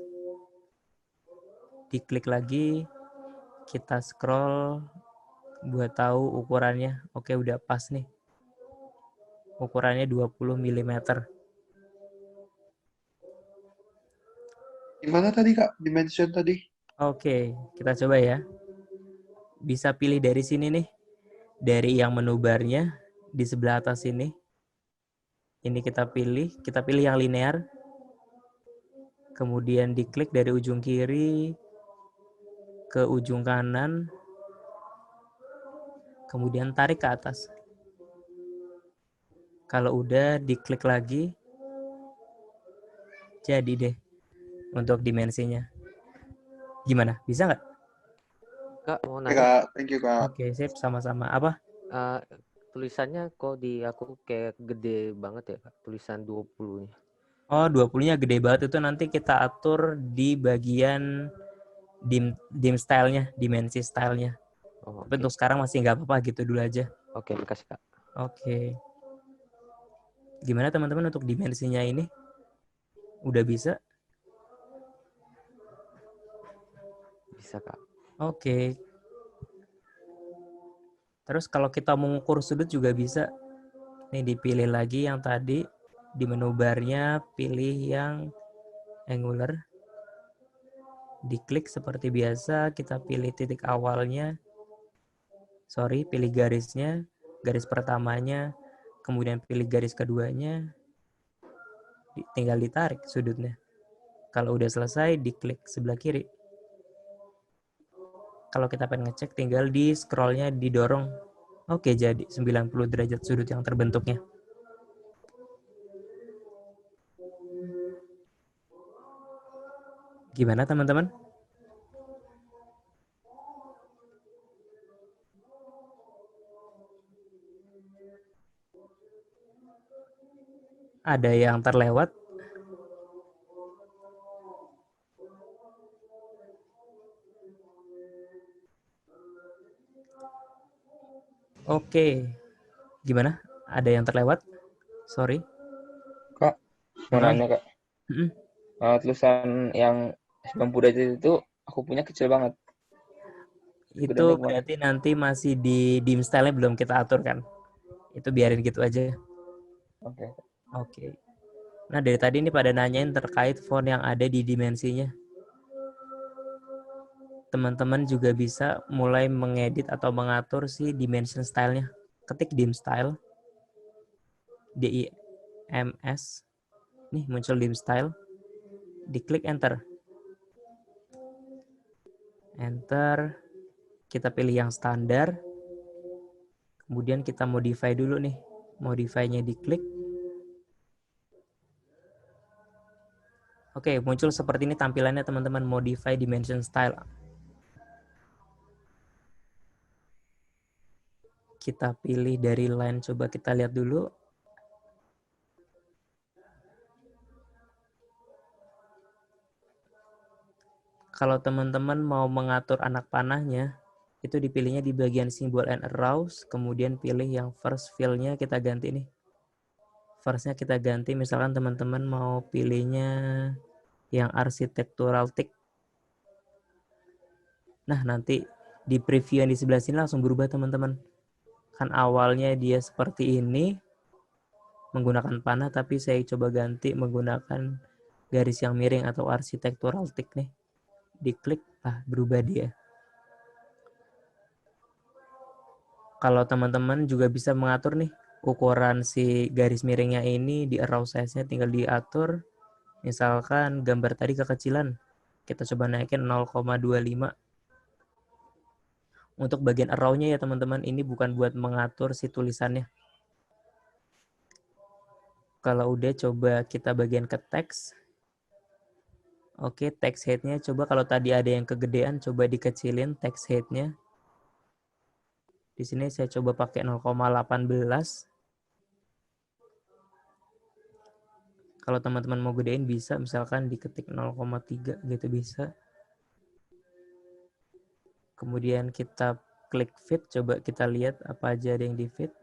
C: Diklik lagi. Kita scroll. Buat tahu ukurannya. Oke, udah pas nih. Ukurannya 20 mm.
B: Gimana tadi Kak? Dimension tadi?
C: Oke, kita coba ya. Bisa pilih dari sini nih. Dari yang menu barnya di sebelah atas ini. Ini kita pilih yang linear. Kemudian diklik dari ujung kiri ke ujung kanan. Kemudian tarik ke atas. Kalau udah diklik lagi. Jadi deh untuk dimensinya. Gimana? Bisa nggak?
D: Kak, mau
B: Oke
D: nanya.
B: Kak, thank you Kak.
C: Oke, sip. Sama-sama. Apa?
D: Tulisannya kok di aku kayak gede banget ya, Kak? Tulisan 20-nya.
C: Oh, 20-nya gede banget. Itu nanti kita atur di bagian dim style-nya, dimensi style-nya.
D: Oh,
C: Tapi untuk sekarang masih nggak apa-apa gitu dulu aja.
D: Oke, makasih Kak.
C: Oke. Gimana teman-teman untuk dimensinya ini? Udah bisa?
D: Bisa Kak.
C: Oke. Terus kalau kita mengukur sudut juga bisa. Nih dipilih lagi yang tadi. Di menu barnya pilih yang angular. Diklik seperti biasa. Kita pilih titik awalnya. Sorry, pilih garisnya. Garis pertamanya. Kemudian pilih garis keduanya. Tinggal ditarik sudutnya. Kalau udah selesai, diklik sebelah kiri. Kalau kita pengen ngecek, tinggal di scrollnya didorong. Oke, jadi 90 derajat sudut yang terbentuknya. Gimana teman-teman? Ada yang terlewat? Oke. Gimana? Ada yang terlewat? Sorry.
I: Kak, mau nanya Kak. Tulisan yang 90 derajat itu aku punya kecil banget.
C: Itu berarti nanti masih di dim style-nya belum kita atur kan? Itu biarin gitu aja. Oke. Nah, dari tadi ini pada nanyain terkait font yang ada di dimensinya. Teman-teman juga bisa mulai mengedit atau mengatur si dimension style-nya. Ketik dim style. DIMS. Nih muncul dim style. Diklik enter. Enter. Kita pilih yang standar. Kemudian kita modify dulu nih. Modify-nya diklik. Oke, muncul seperti ini tampilannya teman-teman. Modify dimension style. Kita pilih dari line, coba kita lihat dulu. Kalau teman-teman mau mengatur anak panahnya, itu dipilihnya di bagian simbol and arouse, kemudian pilih yang first fill-nya kita ganti nih. First-nya kita ganti, misalkan teman-teman mau pilihnya yang architectural tick. Nah, nanti di preview yang di sebelah sini langsung berubah, teman-teman. Kan awalnya dia seperti ini, menggunakan panah, tapi saya coba ganti menggunakan garis yang miring atau architectural tick nih. Diklik, berubah dia. Kalau teman-teman juga bisa mengatur nih, ukuran si garis miringnya ini di arrow size-nya tinggal diatur. Misalkan gambar tadi kekecilan, kita coba naikin 0,25. Untuk bagian arrow-nya ya teman-teman, ini bukan buat mengatur si tulisannya. Kalau udah, coba kita bagian ke teks. Oke, text head-nya coba kalau tadi ada yang kegedean, coba dikecilin text head-nya. Di sini saya coba pakai 0,18. Kalau teman-teman mau gedein bisa, misalkan diketik 0,3 gitu bisa. Kemudian kita klik fit, coba kita lihat apa aja ada yang di fit.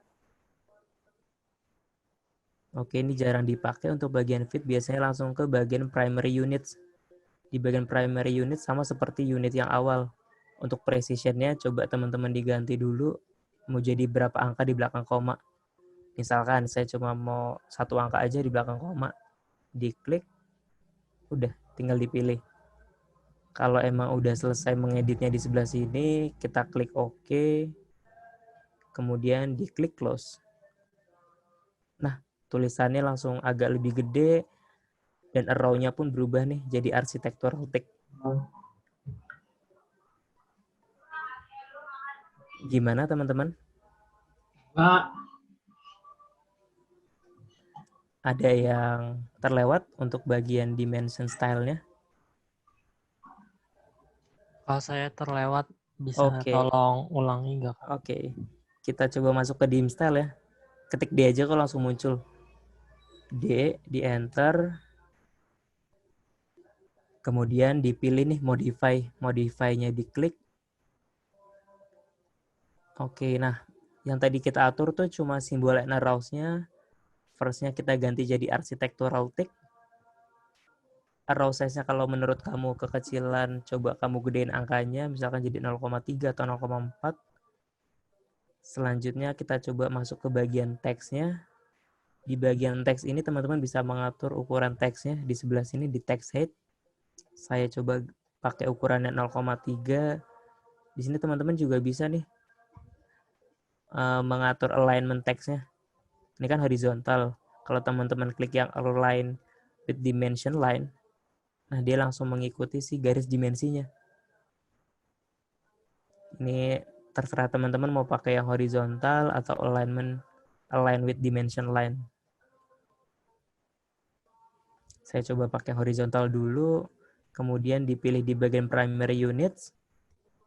C: Oke, ini jarang dipakai untuk bagian fit, biasanya langsung ke bagian primary units. Di bagian primary unit sama seperti unit yang awal. Untuk precision-nya coba teman-teman diganti dulu, mau jadi berapa angka di belakang koma. Misalkan saya cuma mau 1 angka aja di belakang koma. Diklik, udah tinggal dipilih. Kalau emang udah selesai mengeditnya di sebelah sini, kita klik OK, kemudian diklik close. Nah, tulisannya langsung agak lebih gede, dan arrow-nya pun berubah nih, jadi architectural tick. Gimana teman-teman? Ada yang terlewat untuk bagian dimension style-nya?
K: Kalau saya terlewat, bisa tolong ulangi nggak, Kak?
C: Oke. Kita coba masuk ke dim style ya. Ketik D aja kok langsung muncul. D, di enter. Kemudian dipilih nih modify. Modify-nya diklik. Oke, nah yang tadi kita atur tuh cuma simbol and arrows-nya. First-nya kita ganti jadi architectural tick. Arrow size-nya kalau menurut kamu kekecilan, coba kamu gedein angkanya, misalkan jadi 0,3 atau 0,4. Selanjutnya kita coba masuk ke bagian teksnya. Di bagian teks ini teman-teman bisa mengatur ukuran teksnya. Di sebelah sini di text head. Saya coba pakai ukurannya 0,3. Di sini teman-teman juga bisa nih mengatur alignment teksnya. Ini kan horizontal. Kalau teman-teman klik yang align with dimension line, nah dia langsung mengikuti si garis dimensinya. Ini terserah teman-teman mau pakai yang horizontal atau align with dimension line. Saya coba pakai horizontal dulu, kemudian dipilih di bagian primary units,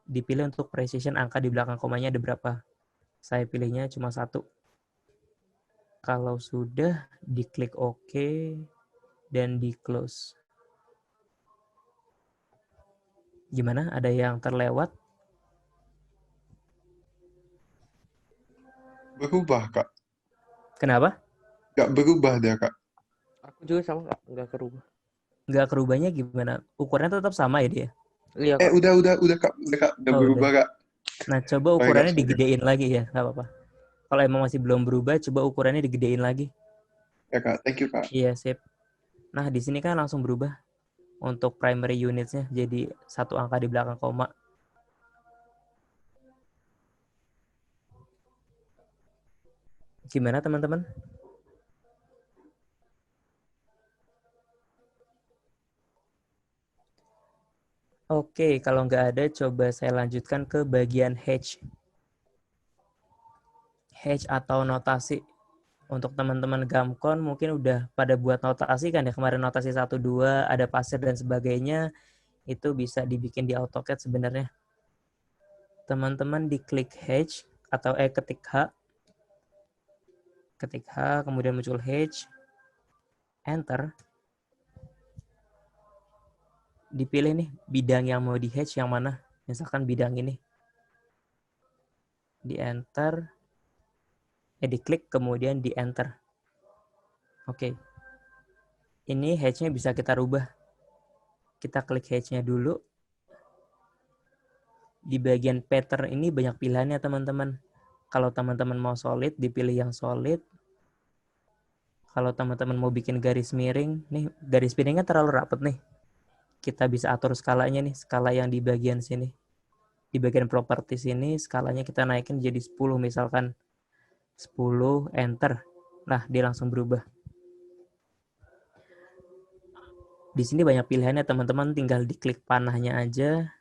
C: dipilih untuk precision angka di belakang komanya ada berapa. Saya pilihnya cuma 1. Kalau sudah, diklik OK dan di close. Gimana? Ada yang terlewat?
B: Berubah, Kak.
C: Kenapa?
B: Nggak berubah dia, Kak.
D: Aku juga sama, Kak. Nggak kerubah.
C: Nggak kerubahnya gimana? Ukurannya tetap sama ya dia?
D: Iya, Kak.
B: Udah, Kak. Udah berubah, Kak.
C: Nah, coba ukurannya digedein lagi ya. Nggak apa-apa. Kalau emang masih belum berubah, coba ukurannya digedein lagi.
B: Ya, Kak. Thank you, Kak.
C: Iya, sip. Nah, di sini kan langsung berubah. Untuk primary units-nya jadi 1 angka di belakang koma. Gimana teman-teman? Oke, kalau nggak ada, coba saya lanjutkan ke bagian hash. Hash atau notasi. Untuk teman-teman Gamkon mungkin udah pada buat notasi kan ya. Kemarin notasi 1, 2, ada pasir dan sebagainya. Itu bisa dibikin di AutoCAD sebenarnya. Teman-teman diklik hash atau ketik H. Ketik H, kemudian muncul hash. Enter. Dipilih nih bidang yang mau di hash yang mana. Misalkan bidang ini. Di enter. Diklik kemudian di enter. Oke. Ini hash-nya bisa kita rubah. Kita klik hash-nya dulu. Di bagian pattern ini banyak pilihannya teman-teman. Kalau teman-teman mau solid, dipilih yang solid. Kalau teman-teman mau bikin garis miring, nih garis miringnya terlalu rapat nih. Kita bisa atur skalanya nih, skala yang di bagian sini. Di bagian properties ini, skalanya kita naikin jadi 10 misalkan. 10, enter. Nah, dia langsung berubah. Di sini banyak pilihannya teman-teman, tinggal diklik panahnya aja.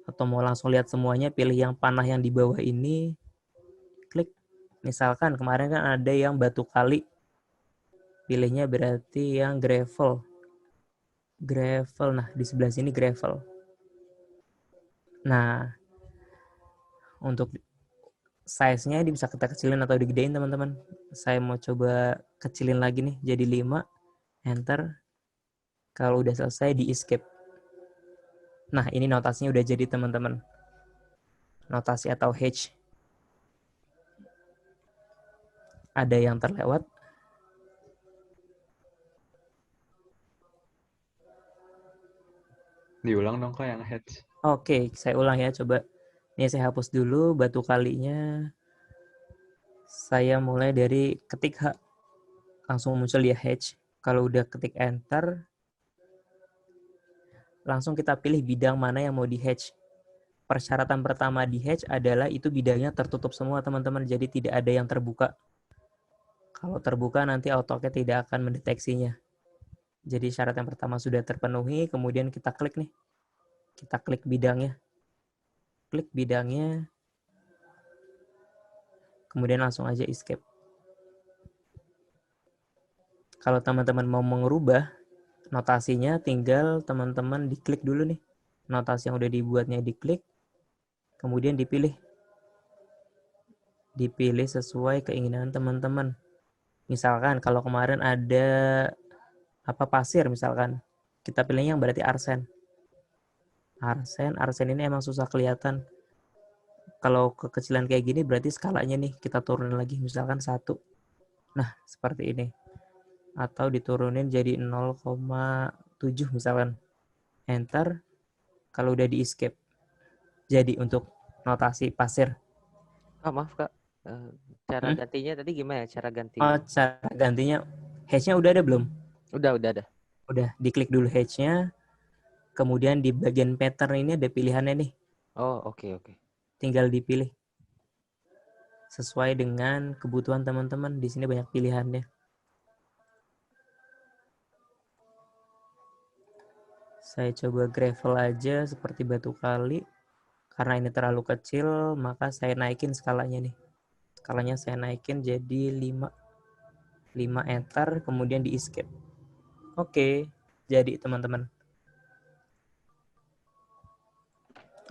C: Atau mau langsung lihat semuanya, pilih yang panah yang di bawah ini. Klik. Misalkan kemarin kan ada yang batu kali. Pilihnya berarti yang gravel. Gravel, nah di sebelah sini gravel. Nah, untuk size-nya bisa kita kecilin atau digedein teman-teman. Saya mau coba kecilin lagi nih, jadi 5. Enter. Kalau udah selesai, di escape. Nah, ini notasinya udah jadi teman-teman. Notasi atau H. Ada yang terlewat.
L: Diulang dong Kak yang heads.
C: Oke, saya ulang ya, coba. Ini saya hapus dulu batu kalinya. Saya mulai dari ketik H. Langsung muncul dia H. Kalau udah ketik enter, langsung kita pilih bidang mana yang mau di hatch. Persyaratan pertama di hatch adalah itu bidangnya tertutup semua teman-teman, jadi tidak ada yang terbuka. Kalau terbuka nanti AutoCAD tidak akan mendeteksinya. Jadi syarat yang pertama sudah terpenuhi, kemudian kita klik nih. Kita klik bidangnya. Klik bidangnya. Kemudian langsung aja escape. Kalau teman-teman mau mengubah notasinya, tinggal teman-teman diklik dulu nih. Notasi yang udah dibuatnya diklik. Kemudian dipilih. Dipilih sesuai keinginan teman-teman. Misalkan kalau kemarin ada pasir misalkan. Kita pilihnya yang berarti arsen. Arsen ini emang susah kelihatan. Kalau kekecilan kayak gini berarti skalanya nih kita turunin lagi misalkan 1. Nah, seperti ini. Atau diturunin jadi 0,7 misalkan. Enter. Kalau udah di escape. Jadi untuk notasi pasir.
D: Maaf Kak. Cara gantinya tadi gimana ya? Cara ganti?
C: Cara gantinya. Hatch-nya udah ada belum?
D: Udah ada.
C: Udah, diklik dulu hatch-nya. Kemudian di bagian pattern ini ada pilihannya nih.
D: Oh, oke.
C: Tinggal dipilih. Sesuai dengan kebutuhan teman-teman. Di sini banyak pilihannya. Saya coba gravel aja seperti batu kali. Karena ini terlalu kecil, maka saya naikin skalanya nih. Skalanya saya naikin jadi 5. 5 enter, kemudian di escape. Oke, jadi teman-teman.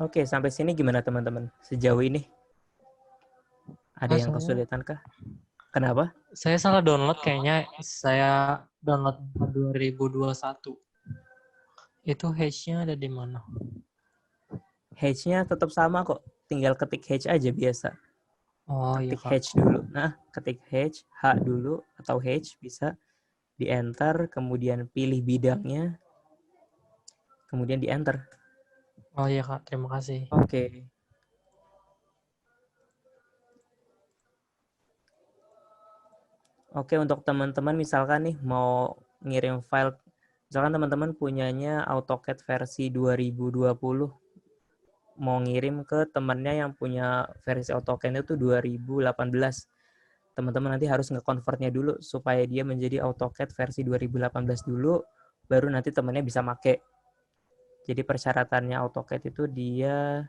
C: Oke, sampai sini gimana teman-teman? Sejauh ini? Ada yang kesulitan kah? Kenapa?
K: Saya salah download kayaknya. Saya download 2021. Itu hash-nya ada di mana?
C: Hash-nya tetap sama kok. Tinggal ketik hash aja biasa.
K: Oh,
C: ketik
K: iya,
C: hash dulu. Nah, ketik hash, H dulu atau hash bisa di enter, kemudian pilih bidangnya, kemudian di enter.
K: Oh iya Kak, terima kasih.
C: Oke. Oke, untuk teman-teman misalkan nih mau ngirim file, misalkan teman-teman punyanya AutoCAD versi 2020, mau ngirim ke temannya yang punya versi AutoCAD itu 2018. Teman-teman nanti harus nge-convertnya dulu supaya dia menjadi AutoCAD versi 2018 dulu, baru nanti temannya bisa make. Jadi persyaratannya AutoCAD itu dia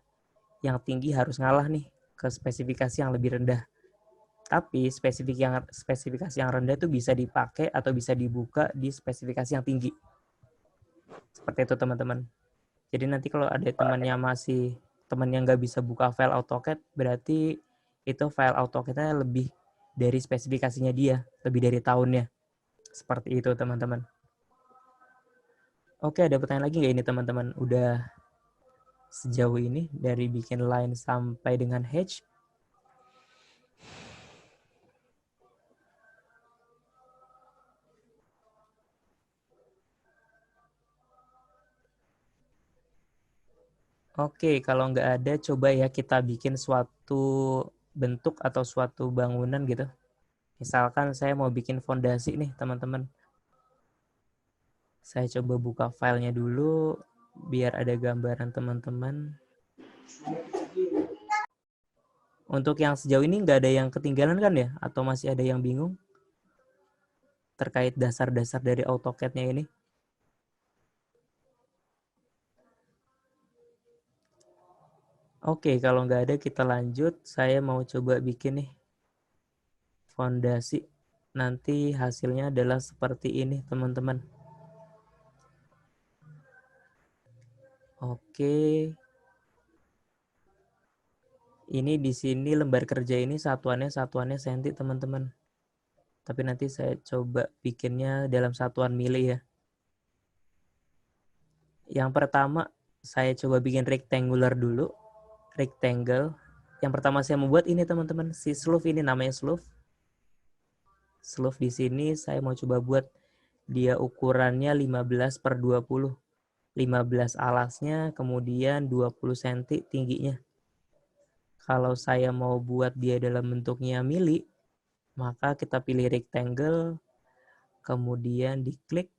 C: yang tinggi harus ngalah nih ke spesifikasi yang lebih rendah. Tapi spesifikasi yang rendah itu bisa dipakai atau bisa dibuka di spesifikasi yang tinggi. Seperti itu teman-teman. Jadi nanti kalau ada teman yang nggak bisa buka file AutoCAD, berarti itu file AutoCAD-nya lebih dari spesifikasinya dia, lebih dari tahunnya. Seperti itu teman-teman. Oke, ada pertanyaan lagi nggak ini teman-teman? Udah sejauh ini dari bikin line sampai dengan hatch? Oke, kalau nggak ada, coba ya kita bikin suatu bentuk atau suatu bangunan gitu. Misalkan saya mau bikin fondasi nih, teman-teman. Saya coba buka filenya dulu, biar ada gambaran teman-teman. Untuk yang sejauh ini nggak ada yang ketinggalan kan ya? Atau masih ada yang bingung? Terkait dasar-dasar dari AutoCAD-nya ini. Oke, kalau nggak ada kita lanjut. Saya mau coba bikin nih fondasi. Nanti hasilnya adalah seperti ini, teman-teman. Oke. Ini di sini lembar kerja ini satuannya senti, teman-teman. Tapi nanti saya coba bikinnya dalam satuan mili ya. Yang pertama, saya coba bikin rectangular dulu. Rectangle. Yang pertama saya membuat ini, teman-teman. Si sleeve ini namanya sleeve. Sleeve di sini saya mau coba buat dia ukurannya 15/20. 15 alasnya, kemudian 20 cm tingginya. Kalau saya mau buat dia dalam bentuknya mili, maka kita pilih rectangle, kemudian diklik,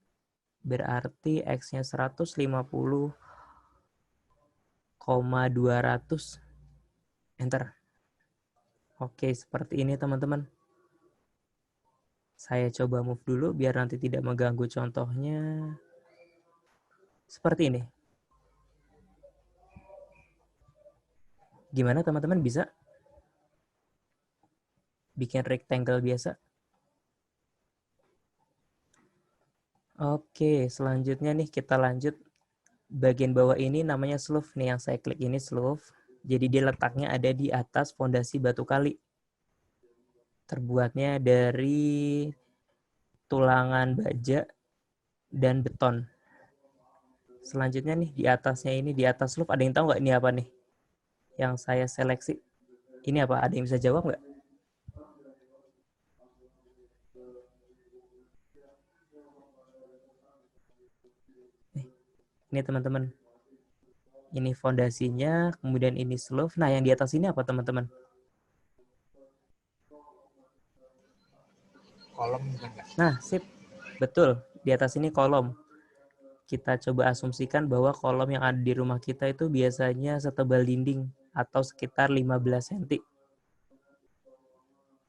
C: berarti X-nya 150,200. Enter. Oke, seperti ini teman-teman. Saya coba move dulu biar nanti tidak mengganggu contohnya. Seperti ini. Gimana teman-teman, bisa bikin rectangle biasa? Oke, selanjutnya nih kita lanjut. Bagian bawah ini namanya sleeve nih, yang saya klik ini sleeve. Jadi dia letaknya ada di atas fondasi batu kali. Terbuatnya dari tulangan baja dan beton. Selanjutnya nih di atasnya ini, di atas sleeve, ada yang tahu nggak ini apa nih? Yang saya seleksi. Ini apa? Ada yang bisa jawab nggak? Ini teman-teman. Ini fondasinya, kemudian ini sleeve. Nah, yang di atas ini apa teman-teman?
K: Kolom bukan nggak?
C: Nah, sip. Betul. Di atas ini kolom. Kita coba asumsikan bahwa kolom yang ada di rumah kita itu biasanya setebal dinding atau sekitar 15 cm.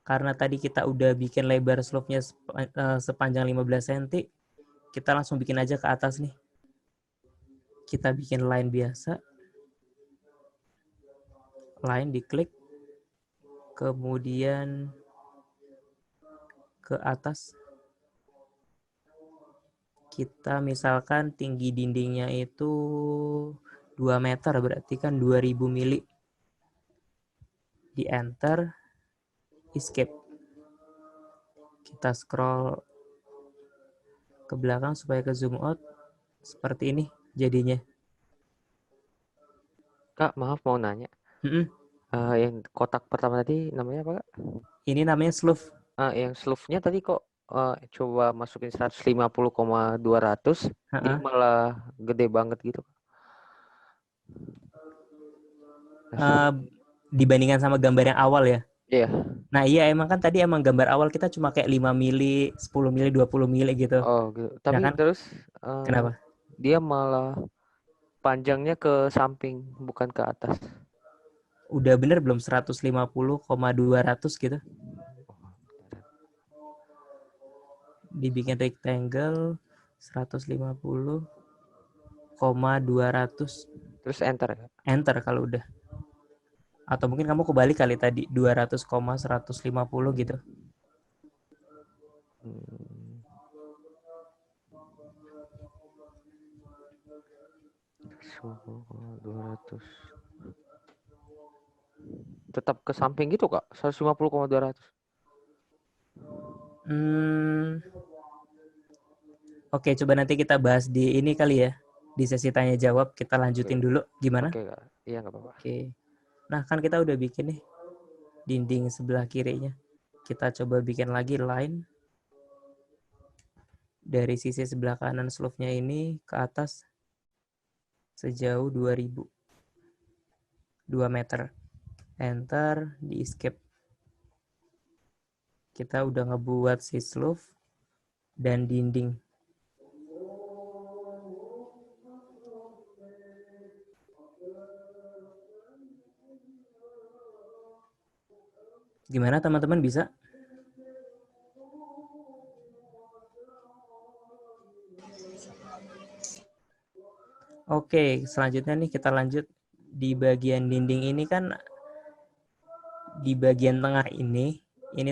C: Karena tadi kita udah bikin lebar slope-nya sepanjang 15 cm, kita langsung bikin aja ke atas nih. Kita bikin line biasa. Line diklik. Kemudian ke atas. Kita misalkan tinggi dindingnya itu 2 meter, berarti kan 2000 mili. Di enter, escape. Kita scroll ke belakang supaya ke zoom out. Seperti ini jadinya.
D: Kak, maaf mau nanya. Yang kotak pertama tadi namanya apa, Kak?
C: Ini namanya sleeve.
D: Yang sleeve-nya tadi kok coba masukin 150,200, dia malah gede banget gitu.
C: Dibandingkan sama gambar yang awal ya?
D: Iya.
C: Nah iya, emang kan tadi emang gambar awal kita cuma kayak 5 mili, 10 mili, 20 mili gitu.
D: Oh gitu. Tapi
C: nah kan,
D: terus
C: kenapa?
D: Dia malah panjangnya ke samping, bukan ke atas.
C: Udah bener belum 150,200 gitu? Dibikin rectangle 150,200.
D: Terus enter ya?
C: Enter kalau udah. Atau mungkin kamu kebalik kali tadi 200,150 gitu.
D: Tetap ke samping gitu, Kak? 150,200.
C: Oke, coba nanti kita bahas di ini kali ya. Di sesi tanya jawab kita lanjutin dulu. Gimana?
D: Oke, Kak. Iya, nggak apa-apa.
C: Oke. Nah, kan kita udah bikin nih dinding sebelah kirinya. Kita coba bikin lagi line dari sisi sebelah kanan sleeve-nya ini ke atas sejauh 2000. 2 meter. Enter, di escape. Kita udah ngebuat si sloof dan dinding. Gimana teman-teman, bisa? Oke, selanjutnya nih kita lanjut di bagian dinding ini kan, di bagian tengah ini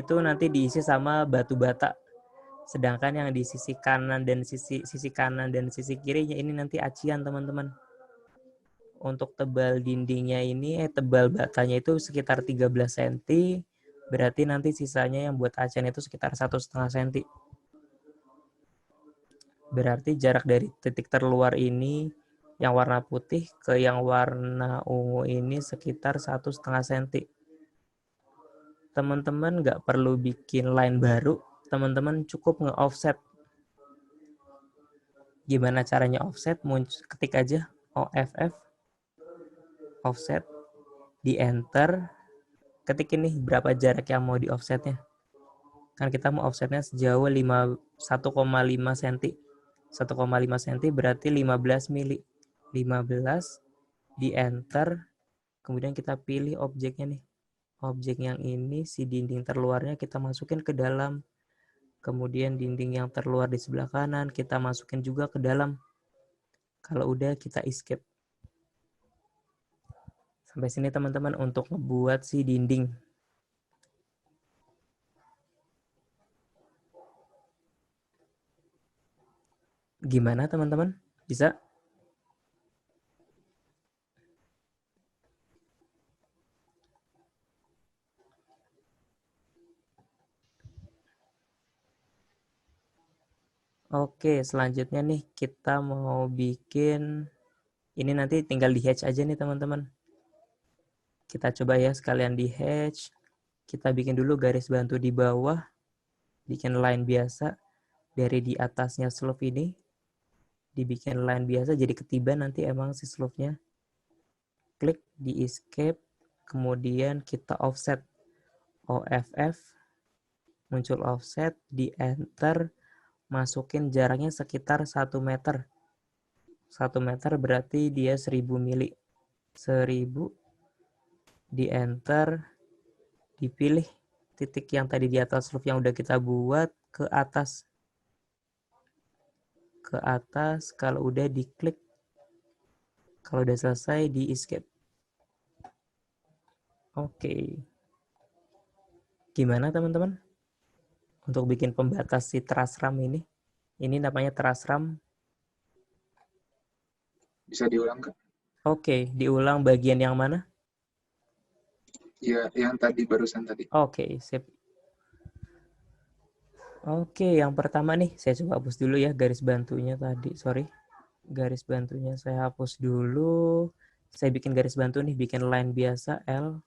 C: tuh nanti diisi sama batu bata. Sedangkan yang di sisi kanan dan sisi kanan dan sisi kirinya ini nanti acian, teman-teman. Untuk tebal dindingnya ini, tebal batanya itu sekitar 13 cm. Berarti nanti sisanya yang buat acian itu sekitar 1,5 cm. Berarti jarak dari titik terluar ini yang warna putih ke yang warna ungu ini sekitar 1,5 cm. Teman-teman nggak perlu bikin line baru. Teman-teman cukup nge-offset. Gimana caranya offset? Ketik aja OFF. Offset. Di enter. Ketik ini berapa jarak yang mau di offsetnya. Kan kita mau offsetnya sejauh 1,5 cm. 1,5 cm berarti 15 mili. 15 di enter. Kemudian kita pilih objeknya nih. Objek yang ini, si dinding terluarnya kita masukin ke dalam. Kemudian dinding yang terluar di sebelah kanan kita masukin juga ke dalam. Kalau udah kita escape. Sampai sini teman-teman untuk ngebuat si dinding. Gimana teman-teman? Bisa? Oke, selanjutnya nih kita mau bikin, ini nanti tinggal di hatch aja nih teman-teman. Kita coba ya sekalian di hatch. Kita bikin dulu garis bantu di bawah. Bikin line biasa. Dari di atasnya slope ini. Dibikin line biasa jadi ketiban nanti emang si slope-nya. Klik di escape. Kemudian kita offset. OFF. Muncul offset. Di enter. Masukin jaraknya sekitar 1 meter. 1 meter berarti dia 1000 mili. 1000. Di enter, dipilih titik yang tadi di atas loop yang udah kita buat ke atas. Ke atas, kalau udah diklik. Kalau udah selesai, di escape. Oke. Gimana teman-teman? Untuk bikin pembatas si truss ram ini. Ini namanya truss ram.
L: Bisa diulang, Kak?
C: Oke, diulang bagian yang mana?
L: Ya, yang tadi, barusan tadi.
C: Oke, sip. Oke, yang pertama nih, saya coba hapus dulu ya garis bantunya tadi. Sorry. Garis bantunya saya hapus dulu. Saya bikin garis bantu nih, bikin line biasa, L.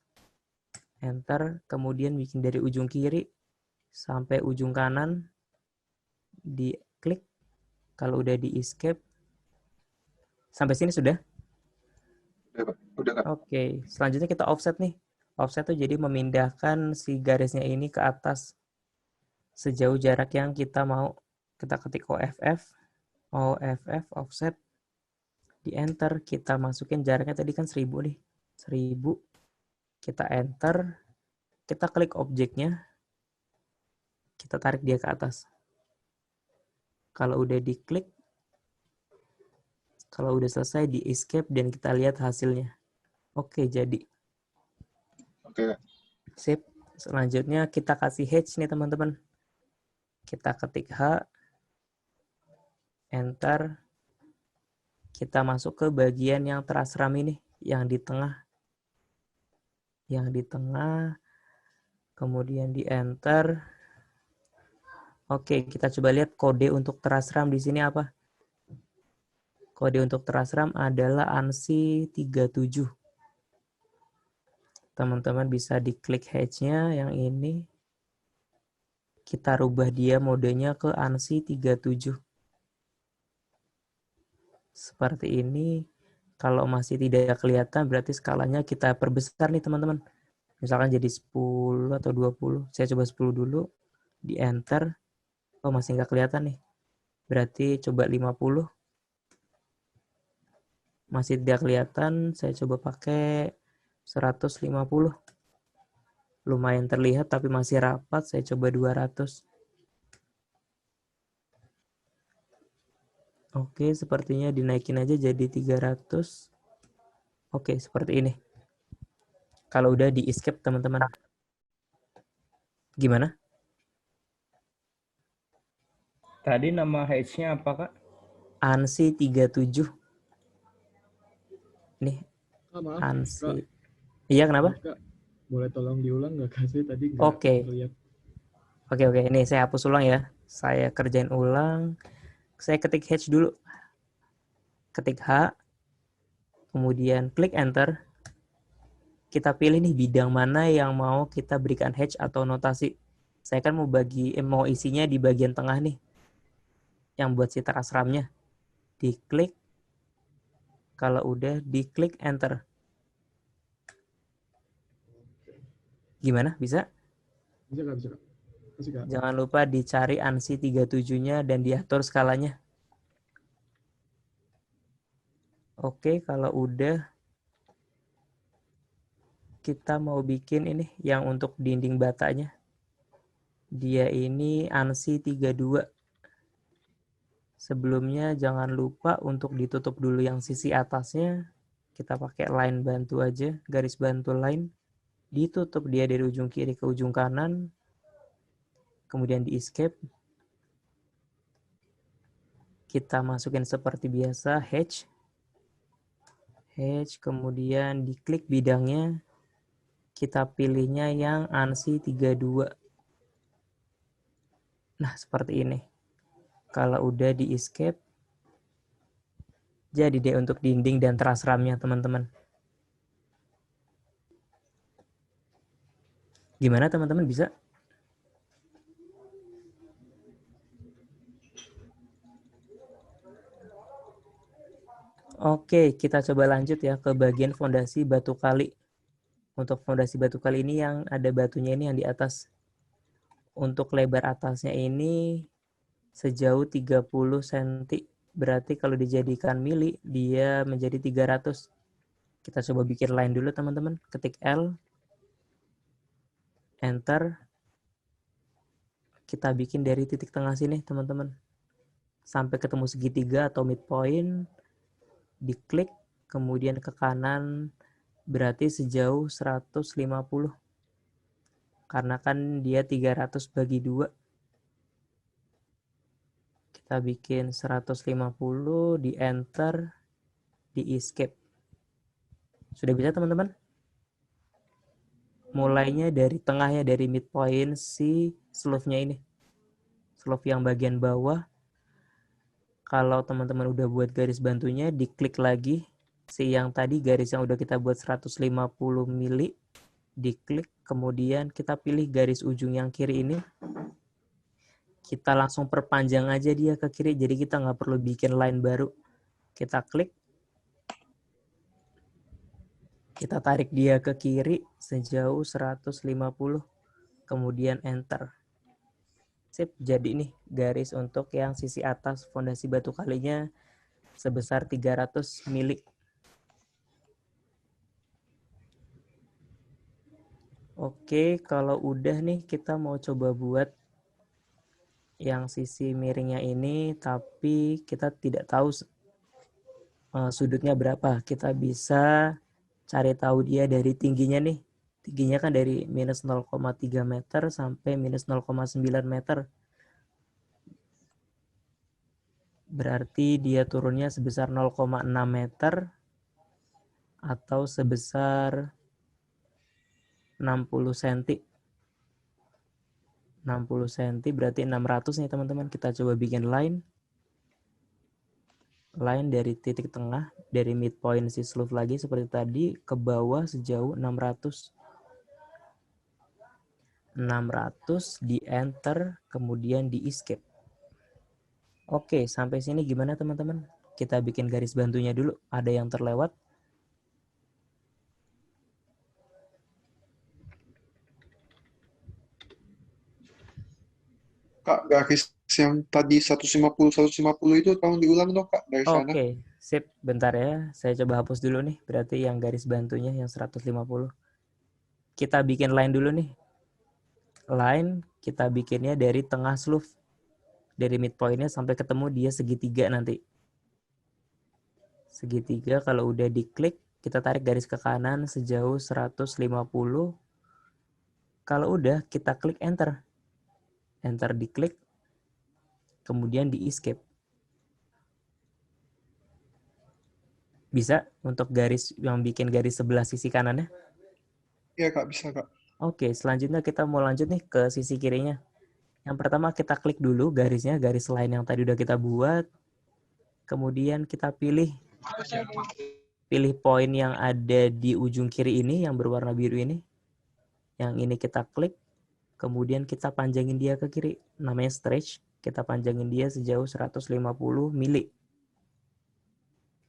C: Enter. Kemudian bikin dari ujung kiri sampai ujung kanan. Diklik. Kalau udah di escape. Sampai sini sudah?
L: Udah, Kak.
C: Oke, selanjutnya kita offset nih. Offset tuh jadi memindahkan si garisnya ini ke atas sejauh jarak yang kita mau. Kita ketik OFF, offset, di enter, kita masukin jaraknya tadi kan 1000 nih. 1000, kita enter, kita klik objeknya, kita tarik dia ke atas. Kalau udah diklik, kalau udah selesai di escape dan kita lihat hasilnya. Oke, jadi.
L: Oke.
C: Sip. Selanjutnya kita kasih hatch nih teman-teman. Kita ketik H. Enter. Kita masuk ke bagian yang truss ram ini. Yang di tengah. Yang di tengah. Kemudian di enter. Oke, kita coba lihat kode untuk truss ram di sini apa. Kode untuk truss ram adalah ANSI 37. Teman-teman bisa diklik hatch-nya yang ini. Kita rubah dia modenya ke ANSI 37. Seperti ini. Kalau masih tidak kelihatan berarti skalanya kita perbesar nih teman-teman. Misalkan jadi 10 atau 20. Saya coba 10 dulu. Di enter. Oh masih nggak kelihatan nih. Berarti coba 50. Masih tidak kelihatan. Saya coba pakai 150. Lumayan terlihat tapi masih rapat. Saya coba 200. Oke, sepertinya dinaikin aja jadi 300. Oke, seperti ini. Kalau udah di escape teman-teman. Gimana?
I: Tadi nama hatch-nya apa, Kak?
C: ANSI 37. Nih,
A: maaf,
C: ANSI.
A: Kak.
C: Iya, kenapa?
A: Maaf, Kak. Boleh tolong diulang nggak Kak? Saya tadi nggak
C: Oke.
A: lihat.
C: Oke. Ini saya hapus ulang ya. Saya kerjain ulang. Saya ketik hatch dulu. Ketik H. Kemudian klik enter. Kita pilih nih bidang mana yang mau kita berikan hatch atau notasi. Saya kan mau isinya di bagian tengah nih. Yang buat si terasramnya. Diklik. Kalau udah diklik enter. Gimana? Bisa?
A: Bisa Kak, bisa Kak. Masih, Kak.
C: Jangan lupa dicari ANSI 37-nya dan diatur skalanya. Oke, kalau udah kita mau bikin ini yang untuk dinding batanya. Dia ini ANSI 32. Sebelumnya jangan lupa untuk ditutup dulu yang sisi atasnya. Kita pakai line bantu aja, garis bantu line. Ditutup dia dari ujung kiri ke ujung kanan. Kemudian di escape. Kita masukin seperti biasa hatch. Hatch, kemudian diklik bidangnya. Kita pilihnya yang ANSI 32. Nah, seperti ini. Kalau udah di escape, jadi deh untuk dinding dan terasramnya, teman-teman. Gimana, teman-teman? Bisa? Oke, kita coba lanjut ya ke bagian fondasi batu kali. Untuk fondasi batu kali ini yang ada batunya ini yang di atas. Untuk lebar atasnya ini sejauh 30 cm. Berarti kalau dijadikan mili, dia menjadi 300. Kita coba bikin line dulu, teman-teman. Ketik L. Enter. Kita bikin dari titik tengah sini, teman-teman. Sampai ketemu segitiga atau midpoint. Diklik. Kemudian ke kanan. Berarti sejauh 150. Karena kan dia 300 bagi 2. Kita bikin 150, di enter, di escape. Sudah bisa, teman-teman? Mulainya dari tengahnya, dari midpoint si slope-nya ini. Slope yang bagian bawah. Kalau teman-teman udah buat garis bantunya, diklik lagi. Si yang tadi garis yang udah kita buat 150 mili. Diklik, kemudian kita pilih garis ujung yang kiri ini. Kita langsung perpanjang aja dia ke kiri, jadi kita nggak perlu bikin line baru. Kita klik. Kita tarik dia ke kiri sejauh 150. Kemudian enter. Sip, jadi nih garis untuk yang sisi atas fondasi batu kalinya sebesar 300 mili. Oke, kalau udah nih kita mau coba buat yang sisi miringnya ini, tapi kita tidak tahu sudutnya berapa. Kita bisa cari tahu dia dari tingginya nih. Tingginya kan dari minus 0,3 meter sampai minus 0,9 meter. Berarti dia turunnya sebesar 0,6 meter atau sebesar 60 cm. 60 cm berarti 600 nih teman-teman. Kita coba bikin line. Line dari titik tengah, dari midpoint si slope lagi seperti tadi, ke bawah sejauh 600. 600, di enter, kemudian di escape. Oke, sampai sini gimana teman-teman? kita bikin garis bantunya dulu. Ada yang terlewat?
B: Kak, garis yang tadi 150 itu tolong diulang dong, Kak, dari sana.
C: Oke, sip. Bentar ya. Saya coba hapus dulu nih. Berarti yang garis bantunya yang 150. Kita bikin line dulu nih. Line kita bikinnya dari tengah sleeve. Dari midpoint-nya sampai ketemu dia segitiga nanti. Segitiga kalau udah diklik, kita tarik garis ke kanan sejauh 150. Kalau udah, kita klik enter. Enter diklik, kemudian di escape. Bisa untuk garis yang bikin garis sebelah sisi kanannya?
B: Iya, Kak, bisa, Kak.
C: Oke, selanjutnya kita mau lanjut nih ke sisi kirinya. Yang pertama kita klik dulu garisnya, garis line yang tadi udah kita buat. Kemudian kita pilih poin yang ada di ujung kiri ini, yang berwarna biru ini. Yang ini kita klik. Kemudian kita panjangin dia ke kiri. Namanya stretch. Kita panjangin dia sejauh 150 mili.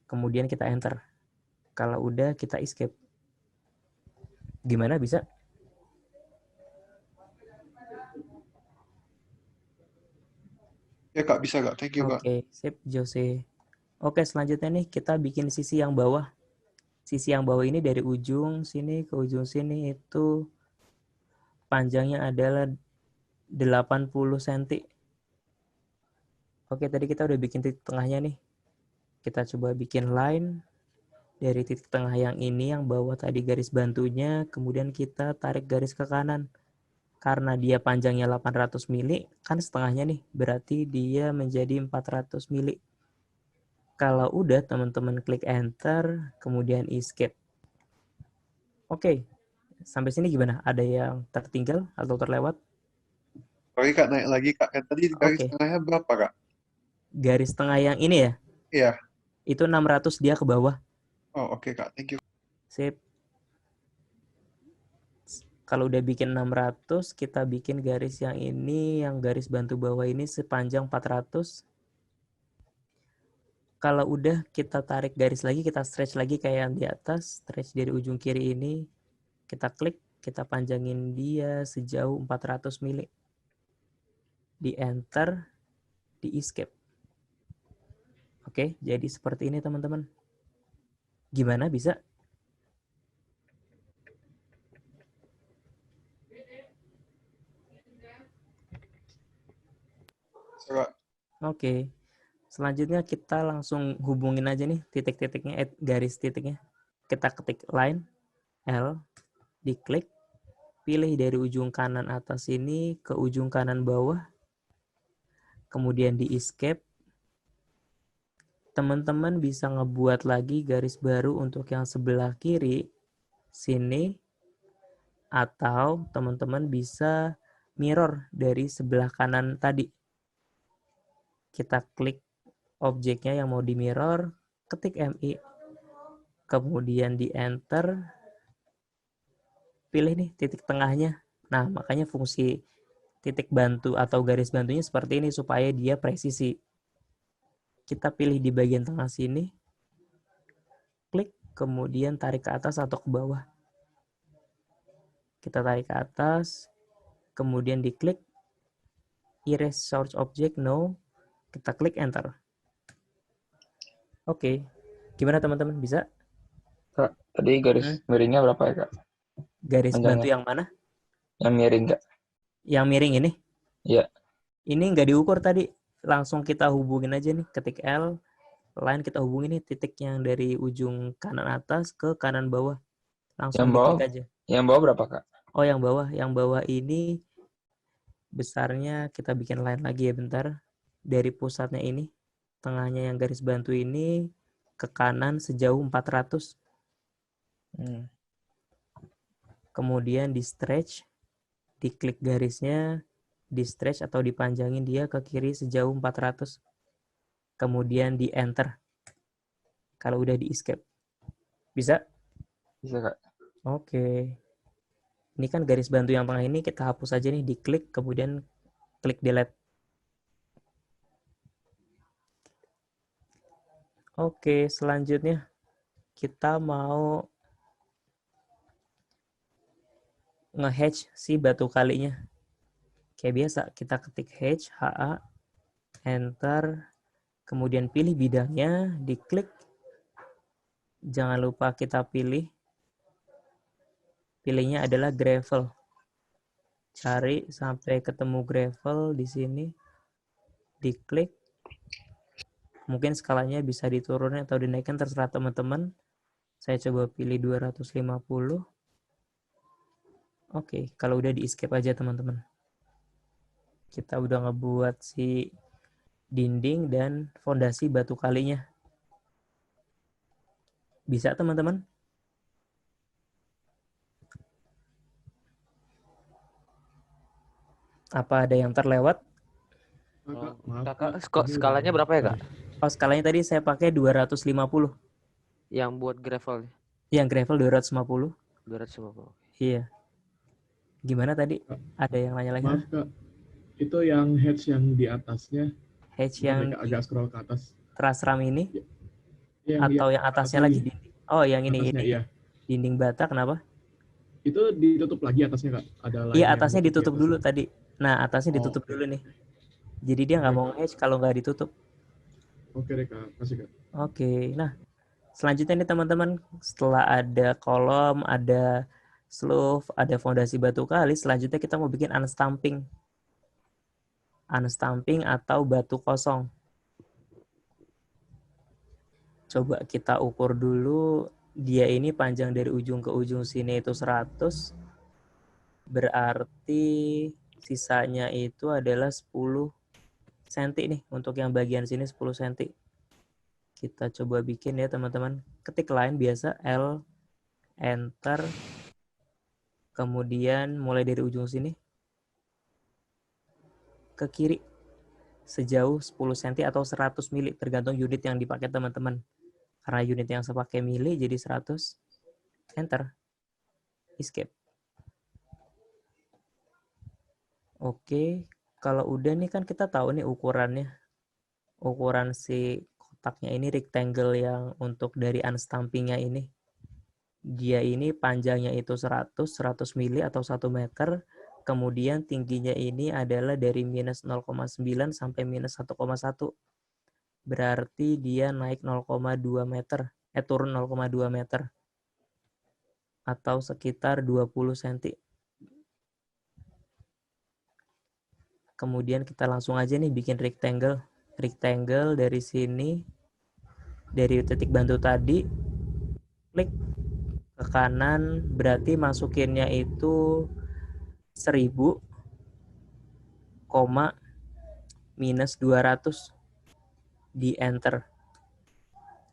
C: Kemudian kita enter. Kalau udah kita escape. Gimana bisa?
B: Ya, Kak, bisa, Kak. Thank you, Kak.
C: Oke, sip, Jose. Oke, selanjutnya nih kita bikin sisi yang bawah. Sisi yang bawah ini dari ujung sini ke ujung sini itu panjangnya adalah 80 cm. Oke, tadi kita udah bikin titik tengahnya nih. Kita coba bikin line dari titik tengah yang ini, yang bawah tadi garis bantunya, kemudian kita tarik garis ke kanan. Karena dia panjangnya 800 mili, kan setengahnya nih, berarti dia menjadi 400 mili. Kalau udah, teman-teman klik enter, kemudian escape. Oke, sampai sini gimana? Ada yang tertinggal atau terlewat?
B: Oke, Kak, naik lagi, Kak. Tadi garis tengahnya berapa, Kak?
C: Garis tengah yang ini ya?
B: Iya.
C: Itu 600 dia ke bawah.
B: Oh, oke, Kak. Thank you.
C: Sip. Kalau udah bikin 600, kita bikin garis yang ini, yang garis bantu bawah ini sepanjang 400. Kalau udah, kita tarik garis lagi, kita stretch lagi kayak yang di atas. Stretch dari ujung kiri ini. Kita klik, kita panjangin dia sejauh 400 mili. Di enter, di escape. Oke, jadi seperti ini teman-teman. Gimana bisa? Oke. Selanjutnya kita langsung hubungin aja nih titik-titiknya, garis titiknya. Kita ketik line, L, diklik, pilih dari ujung kanan atas ini ke ujung kanan bawah, kemudian di escape. Teman-teman bisa ngebuat lagi garis baru untuk yang sebelah kiri, sini, atau teman-teman bisa mirror dari sebelah kanan tadi. Kita klik objeknya yang mau di mirror, ketik MI, kemudian di enter, pilih nih titik tengahnya. Nah, makanya fungsi titik bantu atau garis bantunya seperti ini supaya dia presisi. Kita pilih di bagian tengah sini, klik, kemudian tarik ke atas atau ke bawah. Kita tarik ke atas, kemudian diklik, erase source object, no, kita klik enter. Oke, gimana teman-teman, bisa?
I: Kak, tadi garis miringnya berapa ya, Kak?
C: Garis
I: panjangnya?
C: Bantu yang mana?
I: Yang miring, Kak.
C: Yang miring ini?
I: Iya.
C: Ini nggak diukur tadi. Langsung kita hubungin aja nih, ketik L, line kita hubungin nih titik yang dari ujung kanan atas ke kanan bawah. Langsung diklik aja.
I: Yang bawah berapa, Kak?
C: Oh, yang bawah. Yang bawah ini besarnya kita bikin line lagi ya, bentar. Dari pusatnya ini, tengahnya yang garis bantu ini, ke kanan sejauh 400. Kemudian di stretch, diklik garisnya, di stretch atau dipanjangin dia ke kiri sejauh 400. Kemudian di enter. Kalau udah di escape. Bisa?
I: Bisa, Kak.
C: Oke. Ini kan garis bantu yang tengah ini kita hapus aja nih, diklik, kemudian klik delete. Oke, selanjutnya kita mau nge-hatch si batu kalinya. Kayak biasa, kita ketik hatch, HA, enter, kemudian pilih bidangnya, diklik. Jangan lupa kita pilihnya adalah gravel. Cari sampai ketemu gravel di sini, diklik. Mungkin skalanya bisa diturunin atau dinaikkan, terserah teman-teman. Saya coba pilih 250. Oke, kalau udah di escape aja teman-teman. Kita udah ngebuat si dinding dan fondasi batu kalinya. Bisa teman-teman? Apa ada yang terlewat?
D: Kakak, skalanya berapa ya, Kak?
C: Oh, skalanya tadi saya pakai 250.
D: Yang buat gravel?
C: Yang gravel 250.
D: 250.
C: Iya. Gimana tadi? Ada yang nanya lagi?
A: Maaf, Kak. Itu yang hatch yang di atasnya.
C: Hatch yang
A: agak scroll ke atas.
C: Trasram ini?
A: Ya,
C: atau yang atasnya lagi dinding? Oh, yang ini.
A: Atasnya, iya.
C: Dinding bata, kenapa?
A: Itu ditutup lagi atasnya, Kak? Ada
C: Iya, atasnya ditutup dulu tadi. Nah, atasnya ditutup dulu nih. Jadi dia nggak mau hatch kalau nggak ditutup.
A: Oke deh, Kak. Kasih, Kak.
C: Oke, nah selanjutnya nih teman-teman, setelah ada kolom, ada slope, ada fondasi batu kali, selanjutnya kita mau bikin unstamping. Unstamping atau batu kosong. Coba kita ukur dulu, dia ini panjang dari ujung ke ujung sini itu 100, berarti sisanya itu adalah 10 cm nih, untuk yang bagian sini 10 cm. Kita coba bikin ya teman-teman, ketik line biasa, L, enter, kemudian mulai dari ujung sini ke kiri sejauh 10 cm atau 100 mili, tergantung unit yang dipakai teman-teman. Karena unit yang saya pakai mili jadi 100, enter, escape. Oke, kalau udah nih kan kita tahu nih ukurannya. Ukuran si kotaknya ini rectangle yang untuk dari unstampingnya ini. Dia ini panjangnya itu 100 mili atau 1 meter. Kemudian tingginya ini adalah dari minus 0,9 sampai minus 1,1. Berarti dia naik 0,2 meter. Turun 0,2 meter. Atau sekitar 20 cm. Kemudian kita langsung aja nih bikin rectangle. Rectangle dari sini. Dari titik bantu tadi. Klik ke kanan. Berarti masukinnya itu 1000, minus 200 di enter.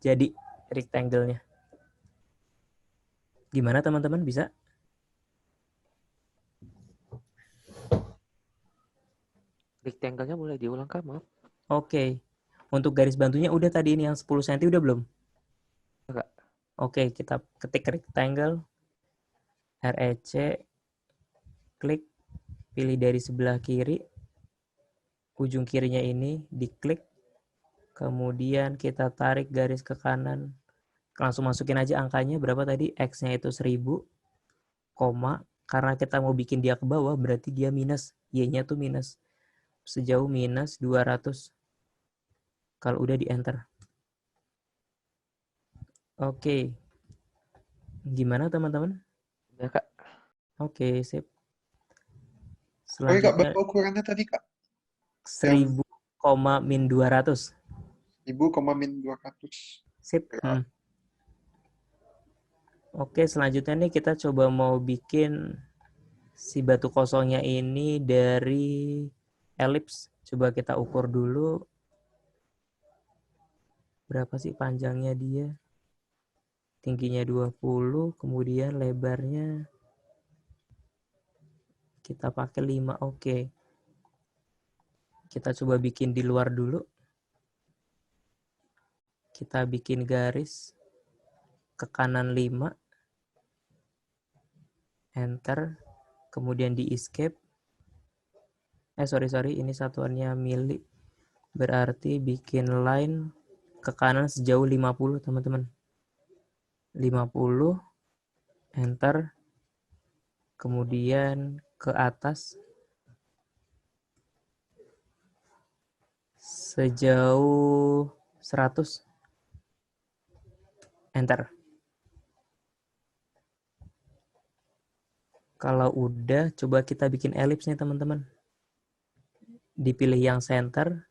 C: Jadi rectangle-nya. Gimana teman-teman, bisa?
D: Rectangle-nya boleh diulang, Kak, maaf.
C: Oke. Untuk garis bantunya udah tadi ini yang 10 cm udah belum?
D: Enggak.
C: Oke, kita ketik rectangle. REC. Klik, pilih dari sebelah kiri, ujung kirinya ini, diklik, kemudian kita tarik garis ke kanan, langsung masukin aja angkanya, berapa tadi, X-nya itu 1000, karena kita mau bikin dia ke bawah, berarti dia minus, Y-nya tuh minus, sejauh minus 200, kalau udah di enter. Oke, gimana teman-teman?
D: Ya, Kak.
C: Oke, sip.
B: Oke, Kak, berapa ukurannya tadi, Kak?
C: 1000, min 200.
B: 1000, min 200.
C: Sip. Oke, selanjutnya nih kita coba mau bikin si batu kosongnya ini dari elips. Coba kita ukur dulu. Berapa sih panjangnya dia? Tingginya 20, kemudian lebarnya kita pakai 5, oke. Kita coba bikin di luar dulu. Kita bikin garis ke kanan 5. Enter. Kemudian di escape. Sorry, ini satuannya mili. Berarti bikin line ke kanan sejauh 50 teman-teman. 50, enter, kemudian ke atas sejauh 100, enter. Kalau udah, coba kita bikin elips nih teman-teman. Dipilih yang center.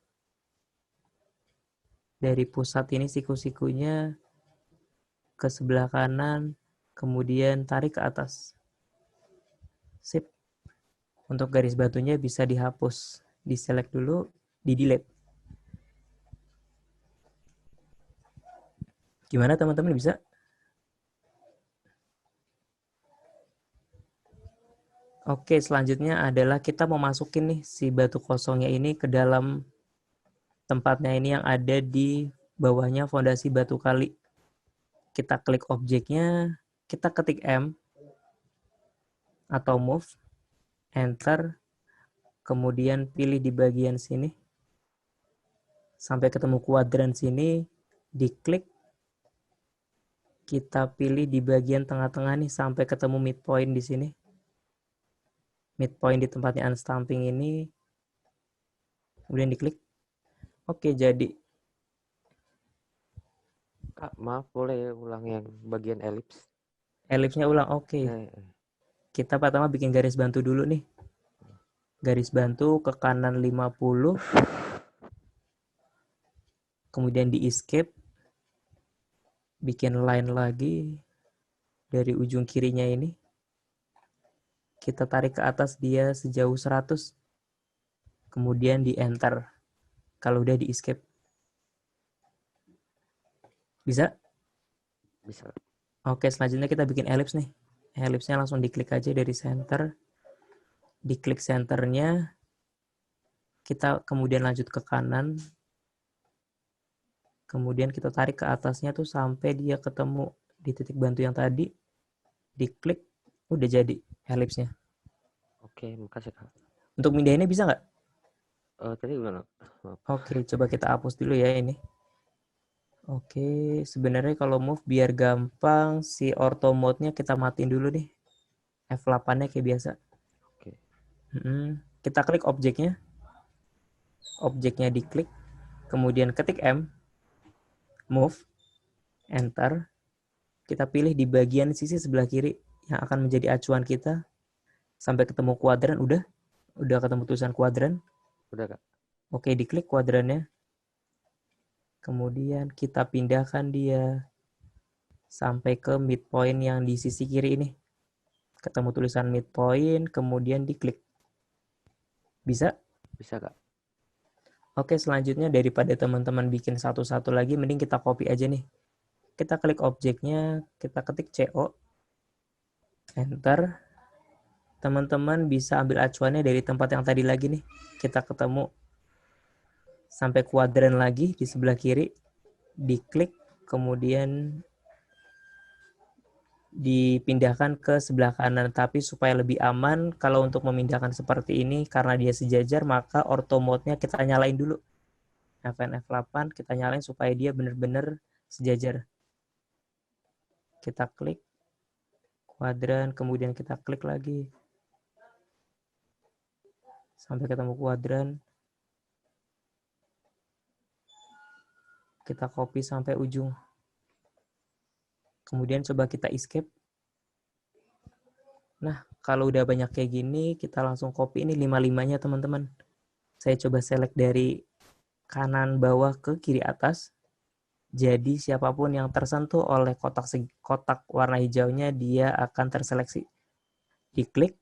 C: Dari pusat ini siku-sikunya ke sebelah kanan, kemudian tarik ke atas. Sip. Untuk garis batunya bisa dihapus. Di-select dulu, di-delete. Gimana teman-teman, bisa? Oke, selanjutnya adalah kita mau masukin nih si batu kosongnya ini ke dalam tempatnya ini yang ada di bawahnya fondasi batu kali. Kita klik objeknya, kita ketik M atau move, enter, kemudian pilih di bagian sini sampai ketemu kuadran sini, diklik, kita pilih di bagian tengah-tengah nih sampai ketemu midpoint di sini. Midpoint di tempatnya unstamping ini, kemudian diklik. Oke, jadi.
D: Kak, maaf boleh ulang yang bagian elips?
C: Elipsnya ulang, oke. Kita pertama bikin garis bantu dulu nih. Garis bantu ke kanan 50. Kemudian di escape. Bikin line lagi. Dari ujung kirinya ini. Kita tarik ke atas dia sejauh 100. Kemudian di enter. Kalau udah di escape. Bisa?
D: Bisa.
C: Oke, selanjutnya kita bikin elips nih. Elipsnya langsung diklik aja dari center. Diklik centernya. Kita kemudian lanjut ke kanan. Kemudian kita tarik ke atasnya tuh sampai dia ketemu di titik bantu yang tadi. Diklik, udah jadi elipsnya.
D: Oke, makasih Kak.
C: Untuk mindahinnya bisa nggak?
D: Tadi udah.
C: Oke, coba kita hapus dulu ya ini. Oke, sebenarnya kalau move biar gampang, si ortho mode-nya kita matiin dulu nih. F8-nya kayak biasa.
D: Oke.
C: Kita klik objeknya. Objeknya diklik. Kemudian ketik M. Move. Enter. Kita pilih di bagian sisi sebelah kiri yang akan menjadi acuan kita. Sampai ketemu kuadran, udah? Udah ketemu tulisan kuadran?
D: Udah, Kak.
C: Oke, diklik kuadrannya. Kemudian kita pindahkan dia sampai ke midpoint yang di sisi kiri ini. Ketemu tulisan midpoint, kemudian diklik. Bisa?
D: Bisa, Kak.
C: Oke, selanjutnya daripada teman-teman bikin satu-satu lagi, mending kita copy aja nih. Kita klik objeknya, kita ketik CO, enter. Teman-teman bisa ambil acuannya dari tempat yang tadi lagi nih. Kita ketemu sampai kuadran lagi di sebelah kiri, diklik, kemudian dipindahkan ke sebelah kanan. Tapi supaya lebih aman, kalau untuk memindahkan seperti ini, karena dia sejajar, maka ortho mode-nya kita nyalain dulu. Fn F8 kita nyalain supaya dia benar-benar sejajar. Kita klik kuadran, kemudian kita klik lagi sampai ketemu kuadran. Kita copy sampai ujung. Kemudian coba kita escape. Nah, kalau udah banyak kayak gini, kita langsung copy ini 5-5-nya teman-teman. Saya coba select dari kanan bawah ke kiri atas. Jadi siapapun yang tersentuh oleh kotak warna hijaunya, dia akan terseleksi. Diklik,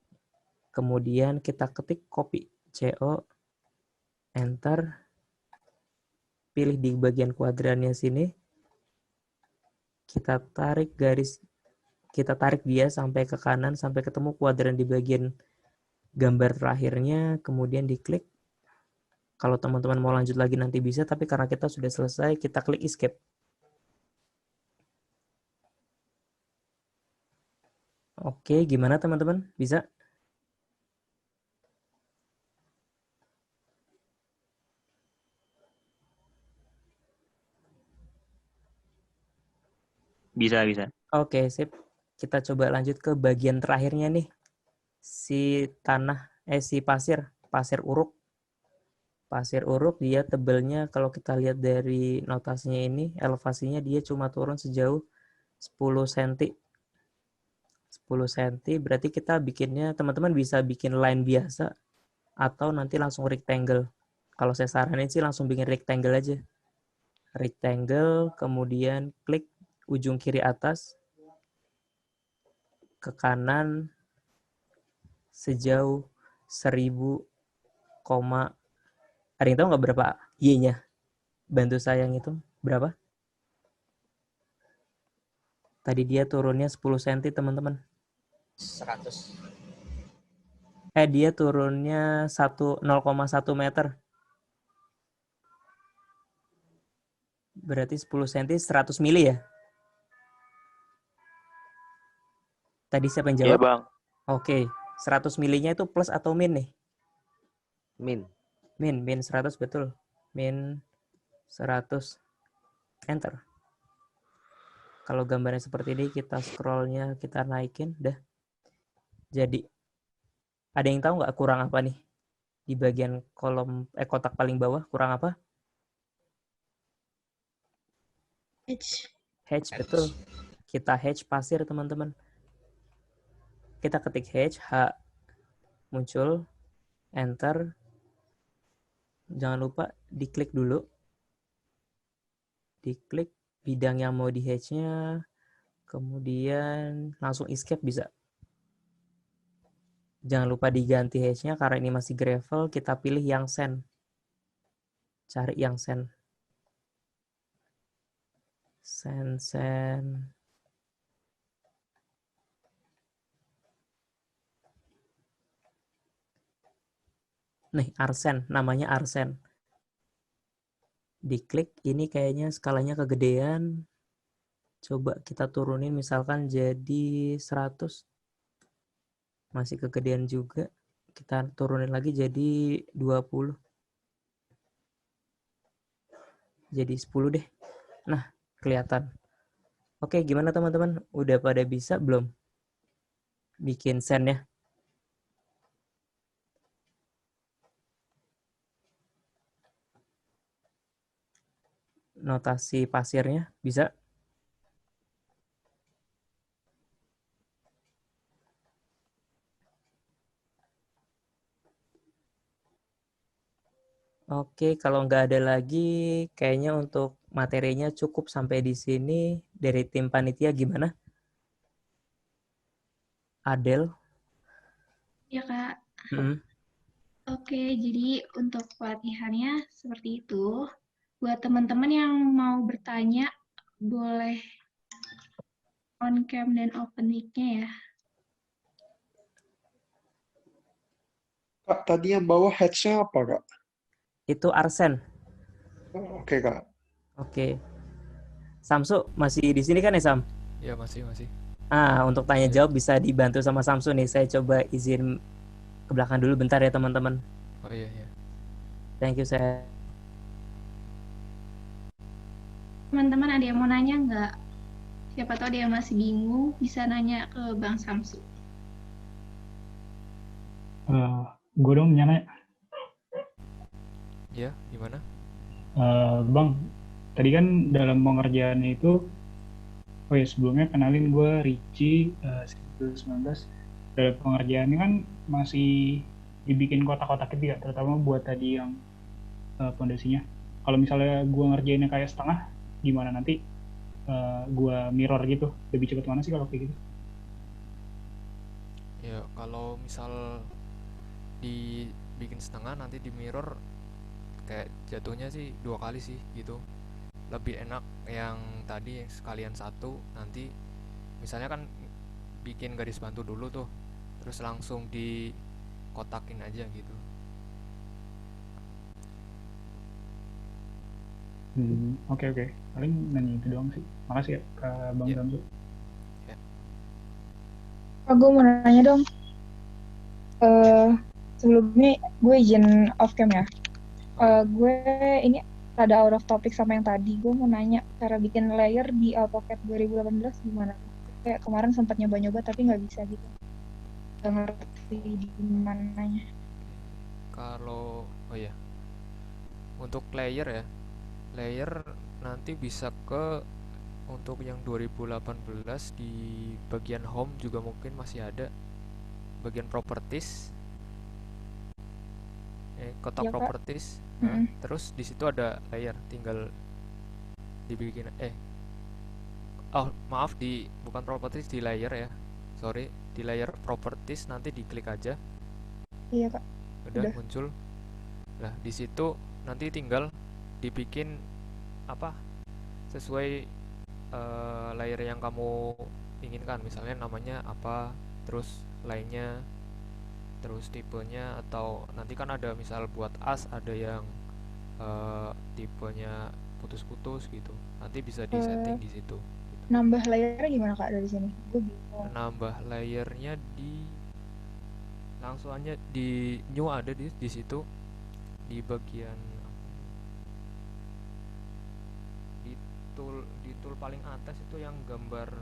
C: kemudian kita ketik copy. CO, enter. Pilih di bagian kuadrannya sini. Kita tarik dia sampai ke kanan, sampai ketemu kuadran di bagian gambar terakhirnya, kemudian diklik. Kalau teman-teman mau lanjut lagi nanti bisa, tapi karena kita sudah selesai, kita klik escape. Oke, gimana teman-teman? Bisa?
M: Bisa, bisa.
C: Oke, sip. Kita coba lanjut ke bagian terakhirnya nih. Si pasir uruk. Pasir uruk dia tebelnya kalau kita lihat dari notasinya ini, elevasinya dia cuma turun sejauh 10 cm. 10 cm berarti kita bikinnya, teman-teman bisa bikin line biasa atau nanti langsung rectangle. Kalau saya saranin sih langsung bikin rectangle aja. Rectangle, kemudian klik ujung kiri atas, ke kanan sejauh 1000, ada yang tahu nggak berapa Y-nya? Bantu saya ngitung berapa? Tadi dia turunnya 10 cm, teman-teman.
N: 100.
C: Dia turunnya 0,1 meter. Berarti 10 cm 100 mili ya? Tadi siapa yang jawab?
M: Iya, Bang.
C: Oke. 100 milinya itu plus atau min nih?
D: Min.
C: Min 100 betul. Min 100. Enter. Kalau gambarnya seperti ini, kita scrollnya, kita naikin, dah. Jadi, ada yang tahu nggak kurang apa nih? Di bagian kotak paling bawah, kurang apa? Hedge, betul. Kita hedge pasir, teman-teman. Kita ketik hedge, H muncul, enter. Jangan lupa diklik dulu. Diklik bidang yang mau di hedge-nya, kemudian langsung escape bisa. Jangan lupa diganti hedge-nya karena ini masih gravel, kita pilih yang sand. Cari yang sand. Sand. Nih, arsen, namanya arsen. Diklik, ini kayaknya skalanya kegedean. Coba kita turunin misalkan jadi 100. Masih kegedean juga. Kita turunin lagi jadi 20. Jadi 10 deh. Nah, kelihatan. Oke, gimana teman-teman? Udah pada bisa belum bikin sand-nya? Notasi pasirnya bisa? Oke, kalau nggak ada lagi, kayaknya untuk materinya cukup sampai di sini. Dari tim panitia gimana? Adel?
O: Ya, Kak.
C: Hmm.
O: Oke, jadi untuk pelatihannya seperti itu. Buat teman-teman yang mau bertanya, boleh on cam dan open mic-nya ya.
B: Kak, tadi yang bawah hedge-nya apa, Kak?
C: Itu arsen.
B: Oke, Kak.
C: Oke. Samsu masih di sini kan ya, Sam?
P: Iya, masih.
C: Untuk tanya jawab bisa dibantu sama Samsu nih. Saya coba izin ke belakang dulu bentar ya, teman-teman.
P: Oh iya.
C: Thank you, saya.
O: Teman-teman ada yang mau nanya nggak? Siapa tahu ada yang masih bingung, bisa nanya ke Bang Samsu.
Q: Gue dong nanya.
P: Ya, gimana?
Q: Bang, tadi kan dalam pengerjaannya itu, sebelumnya kenalin gue Richie, 19. Dalam pengerjaannya kan masih dibikin kotak-kotak gitu ya, terutama buat tadi yang pondasinya. Kalau misalnya gue ngerjainnya kayak setengah, gimana nanti gue mirror gitu? Lebih cepat mana sih kalau kayak gitu?
P: Ya, kalau misal dibikin setengah nanti di mirror kayak jatuhnya sih 2 kali sih gitu. Lebih enak yang tadi sekalian satu, nanti misalnya kan bikin garis bantu dulu tuh, terus langsung dikotakin aja gitu.
Q: Oke. Paling nanya itu doang sih. Makasih ya Kak Bang Samsu.
E: Kak, gue mau nanya dong. Sebelumnya gue izin off cam ya. Gue ini rada out of topic sama yang tadi. Gue mau nanya cara bikin layer di AutoCAD 2018 gimana? Kayak kemarin sempat nyoba-nyoba tapi nggak bisa gitu. Nggak ngerti di mananya.
P: Kalau untuk layer ya, layer nanti bisa ke untuk yang 2018 di bagian home juga mungkin masih ada bagian properties, kotak
E: Iya, Kak.
P: properties. Terus di situ ada layer, tinggal dibikin maaf, bukan properties, di layer ya, sorry, di layer properties nanti diklik aja,
E: Iya, Kak.
P: udah muncul. Nah di situ nanti tinggal dibikin sesuai layer yang kamu inginkan, misalnya namanya apa, terus lainnya, terus tipenya, atau nanti kan ada misal buat as ada yang tipenya putus-putus gitu, nanti bisa di setting di situ.
E: Nambah layernya gimana Kak dari sini? Gue bingung.
P: Nambah layernya langsung aja di new, ada di situ di bagian di tool paling atas itu yang gambar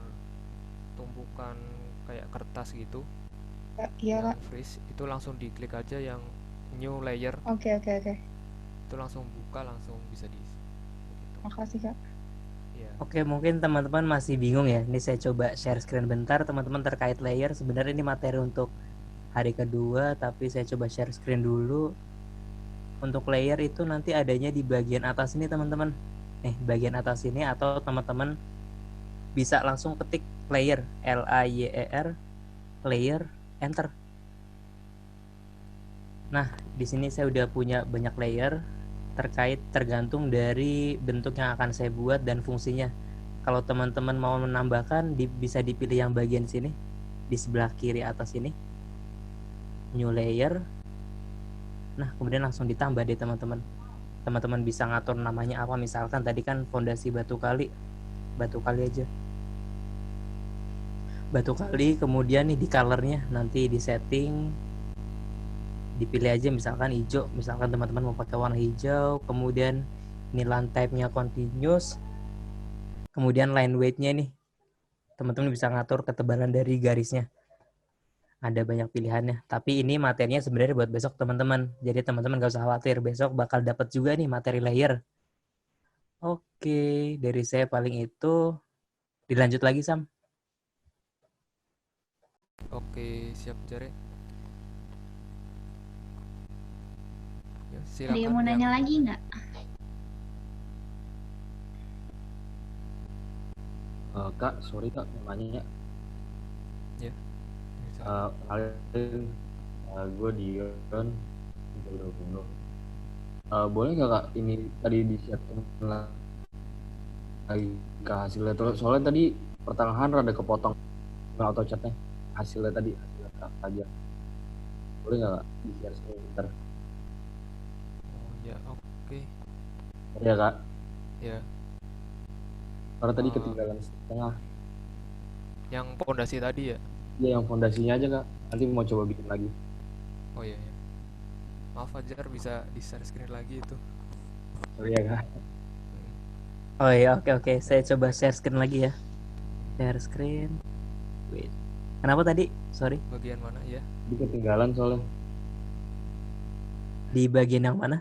P: tumpukan kayak kertas gitu.
E: Iya, Kak.
P: Freeze itu langsung diklik aja yang new layer.
E: Oke.
P: Itu langsung buka, langsung bisa diisi.
E: Makasih, Kak.
P: Iya.
C: Oke, mungkin teman-teman masih bingung ya. Ini saya coba share screen bentar teman-teman terkait layer. Sebenarnya ini materi untuk hari kedua, tapi saya coba share screen dulu. Untuk layer itu nanti adanya di bagian atas ini teman-teman. Bagian atas ini, atau teman-teman bisa langsung ketik layer, LAYER, layer, enter. Nah, di sini saya udah punya banyak layer tergantung dari bentuk yang akan saya buat dan fungsinya. Kalau teman-teman mau menambahkan, bisa dipilih yang bagian sini, di sebelah kiri atas ini, new layer. Nah, kemudian langsung ditambah deh teman-teman. Teman-teman bisa ngatur namanya apa, misalkan tadi kan fondasi batu kali aja, batu kali. Kemudian nih di colornya nanti di setting dipilih aja, misalkan hijau, misalkan teman-teman mau pakai warna hijau. Kemudian ini line type-nya continuous, kemudian line weight-nya nih teman-teman bisa ngatur ketebalan dari garisnya. Ada banyak pilihannya, tapi ini materinya sebenarnya buat besok teman-teman. Jadi teman-teman gak usah khawatir, besok bakal dapat juga nih materi layer. Oke, dari saya paling itu. Dilanjut lagi, Sam.
P: Oke, siap Jare. Ya,
O: Ada
P: silakan.
O: yang mau nanya lagi nggak?
M: Kak, sorry Kak, mau nanya.
P: Ya.
M: Kenalin, gue Dion, boleh nggak Kak ini tadi di-share lagi ke hasilnya? Soalnya tadi pertengahan rada kepotong auto chatnya, hasilnya apa aja. Boleh nggak Kak di-share sebentar?
P: Oh ya, oke.
M: Ya Kak.
P: Ya.
M: Karena tadi ketinggalan setengah.
P: Yang pondasi tadi ya?
M: Iya, yang fondasinya aja Kak. Nanti mau coba bikin lagi.
P: Oh iya. Maaf Fajar, bisa di share screen lagi itu.
M: Sorry ya Kak.
C: Oh iya, oke. Saya coba share screen lagi ya. Share screen. Wait. Kenapa tadi? Sorry.
P: Bagian mana ya?
M: Tadi ketinggalan soalnya.
C: Di bagian yang mana?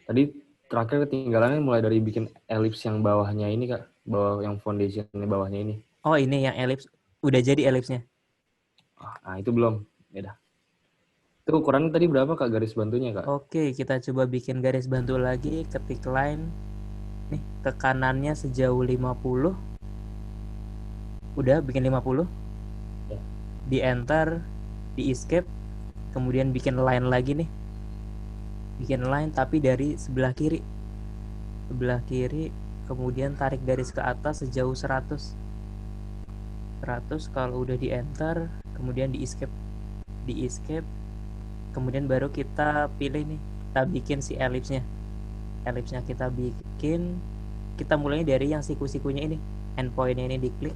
M: Tadi terakhir ketinggalannya mulai dari bikin ellipse yang bawahnya ini Kak. Bawah yang foundation bawahnya ini.
C: Oh ini yang ellipse. Udah jadi ellipse-nya?
M: Nah itu belum. Beda. Itu ukurannya tadi berapa Kak garis bantunya Kak?
C: Oke, kita coba bikin garis bantu lagi. Ketik line. Nih, ke kanannya sejauh 50. Udah bikin 50.
M: Ya.
C: Di enter. Di escape. Kemudian bikin line lagi nih. Bikin line tapi dari sebelah kiri. Sebelah kiri. Kemudian tarik garis ke atas sejauh 100. Kalau udah di enter, kemudian di escape, kemudian baru kita pilih nih, kita bikin si ellipse-nya kita bikin, kita mulai dari yang siku-sikunya ini, endpoint-nya ini diklik,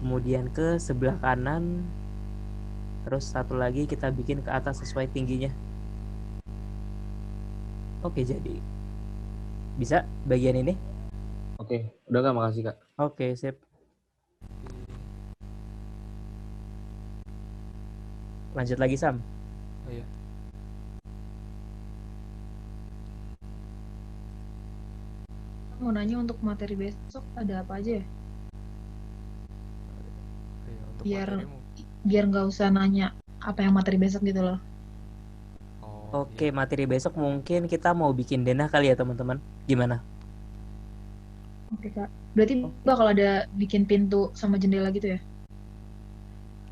C: kemudian ke sebelah kanan, terus satu lagi kita bikin ke atas sesuai tingginya. Oke, jadi Bisa bagian ini?
M: Oke, udah Kak, makasih Kak.
C: Oke, sip. Lanjut lagi, Sam.
P: Oh iya.
E: Mau nanya untuk materi besok ada apa aja ya?
P: Untuk
E: biar nggak usah nanya apa yang materi besok gitu loh.
C: Oke, materi besok mungkin kita mau bikin denah kali ya teman-teman. Gimana?
E: Oke Kak. Berarti bakal ada bikin pintu sama jendela gitu ya?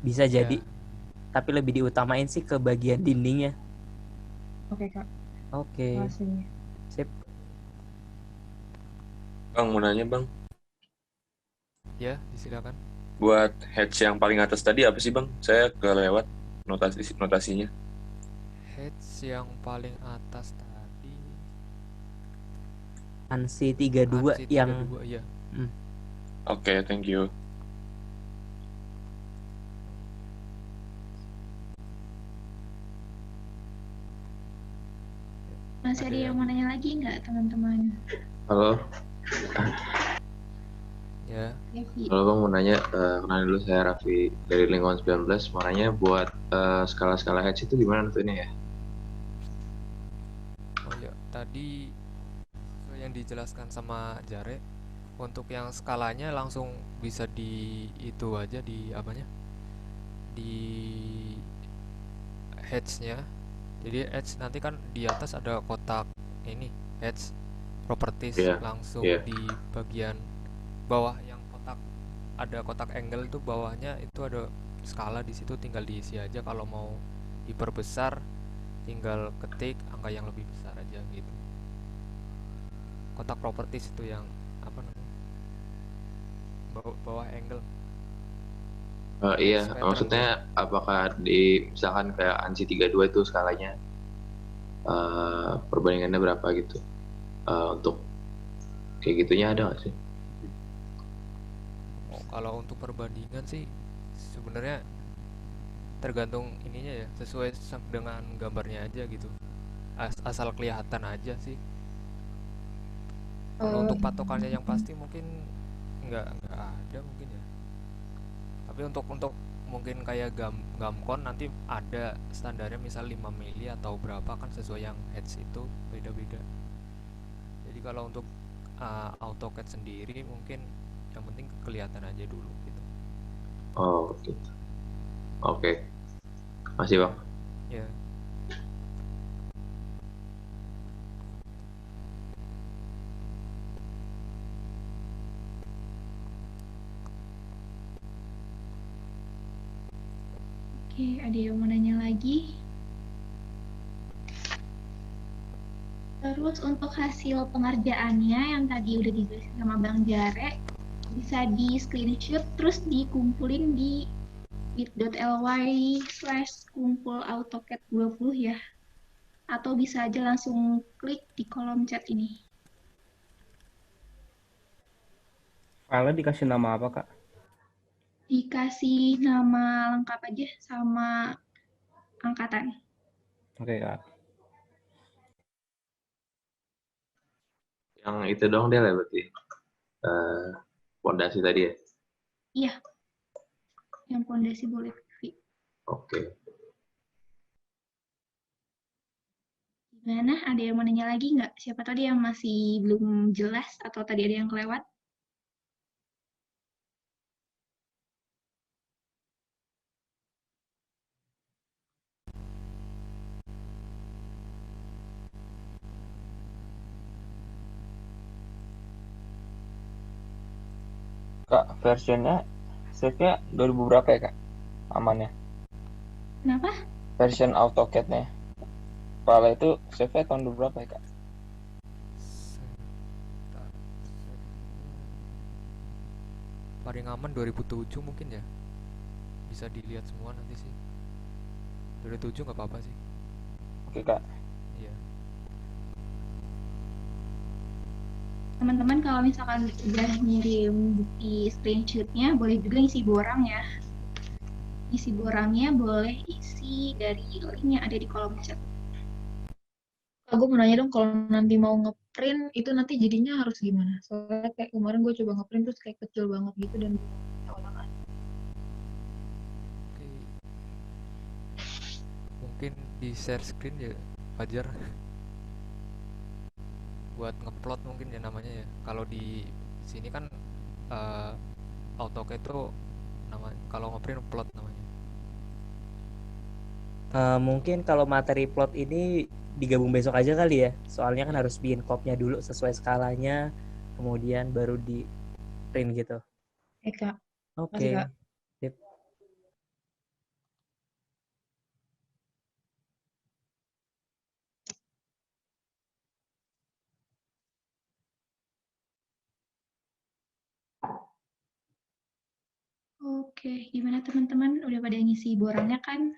C: Bisa jadi. Tapi lebih diutamain sih ke bagian dindingnya.
E: Oke Kak.
C: Oke.
E: Makasih.
C: Sip.
J: Bang, mau nanya Bang.
P: Ya, silakan.
J: Buat hedge yang paling atas tadi apa sih Bang? Saya kelewat notasinya.
P: Hedge yang paling atas tadi
C: ANSI 32 yang
P: iya.
J: Oke, thank you.
O: Masih ada yang mau nanya lagi nggak teman-teman?
J: Halo.
P: Ya.
J: Halo Bang, mau nanya, kenalin dulu saya Raffi dari Lingkungan 19. Mau nanya buat skala-skala hedge itu gimana tentunya ya?
P: Oh ya, tadi yang dijelaskan sama Jare, untuk yang skalanya langsung bisa di itu aja di apanya? Di hedge-nya. Jadi hedge nanti kan di atas ada kotak ini, hedge properties langsung di bagian bawah yang kotak ada kotak angle itu bawahnya itu ada skala di situ tinggal diisi aja. Kalau mau diperbesar tinggal ketik angka yang lebih besar aja gitu. Kotak properties itu yang apa namanya? Bawah angle.
J: Iya, maksudnya apakah di misalkan kayak ANSI 32 itu skalanya perbandingannya berapa gitu? Untuk kayak gitunya ada nggak sih?
P: Kalau untuk perbandingan sih sebenarnya tergantung ininya ya, sesuai dengan gambarnya aja gitu. Asal kelihatan aja sih. Kalau untuk patokannya yang pasti mungkin nggak ada mungkin ya. Tapi untuk mungkin kayak Gamcon nanti ada standarnya misal 5 mili atau berapa kan sesuai yang hedge itu beda-beda. Jadi kalau untuk AutoCAD sendiri mungkin yang penting kelihatan aja dulu gitu.
J: Oh gitu. Oke. Masih Bang.
P: Ya.
O: Oke, ada yang mau nanya lagi? Terus untuk hasil pengerjaannya yang tadi udah dijelasin sama Bang Jare, bisa di screenshot terus dikumpulin di bit.ly/kumpul AutoCAD 20 ya. Atau bisa aja langsung klik di kolom chat ini.
I: Filenya dikasih nama apa, Kak?
O: Dikasih nama lengkap aja sama angkatan.
I: Oke, Kak.
J: Yang itu dong dia lah berarti. Pondasi tadi ya?
O: Iya. Yang pondasi boleh.
J: Oke.
O: Gimana? Ada yang mau nanya lagi nggak? Siapa tadi yang masih belum jelas atau tadi ada yang kelewat?
I: Kak, versionnya save-nya 2000 berapa ya, Kak? Amannya.
O: Kenapa?
I: Version AutoCAD-nya. File itu save-nya tahun berapa ya, Kak?
P: Paling aman 2007 mungkin ya. Bisa dilihat semua nanti sih. 2007 nggak apa-apa sih.
I: Oke, Kak.
P: Iya.
O: Teman-teman kalau misalkan udah ngirim bukti screenshot-nya, boleh juga isi borang ya. Isi borangnya boleh isi dari link yang ada di kolom chat.
E: Aku mau nanya dong, kalau nanti mau print itu nanti jadinya harus gimana? Soalnya kayak kemarin gue coba ngeprint terus kayak kecil banget gitu dan ulangan.
P: Oke. Mungkin di share screen ya Fajar buat ngeplot mungkin ya namanya ya. Kalau di sini kan AutoCAD itu nama kalau ngeprint plot namanya.
C: Mungkin kalau materi plot ini digabung besok aja kali ya. Soalnya kan harus bikin kopnya dulu sesuai skalanya, kemudian baru di print gitu.
E: Kak.
C: Oke.
E: Makasih, Kak.
C: Sip.
O: Oke, gimana teman-teman? Udah pada ngisi borangnya kan?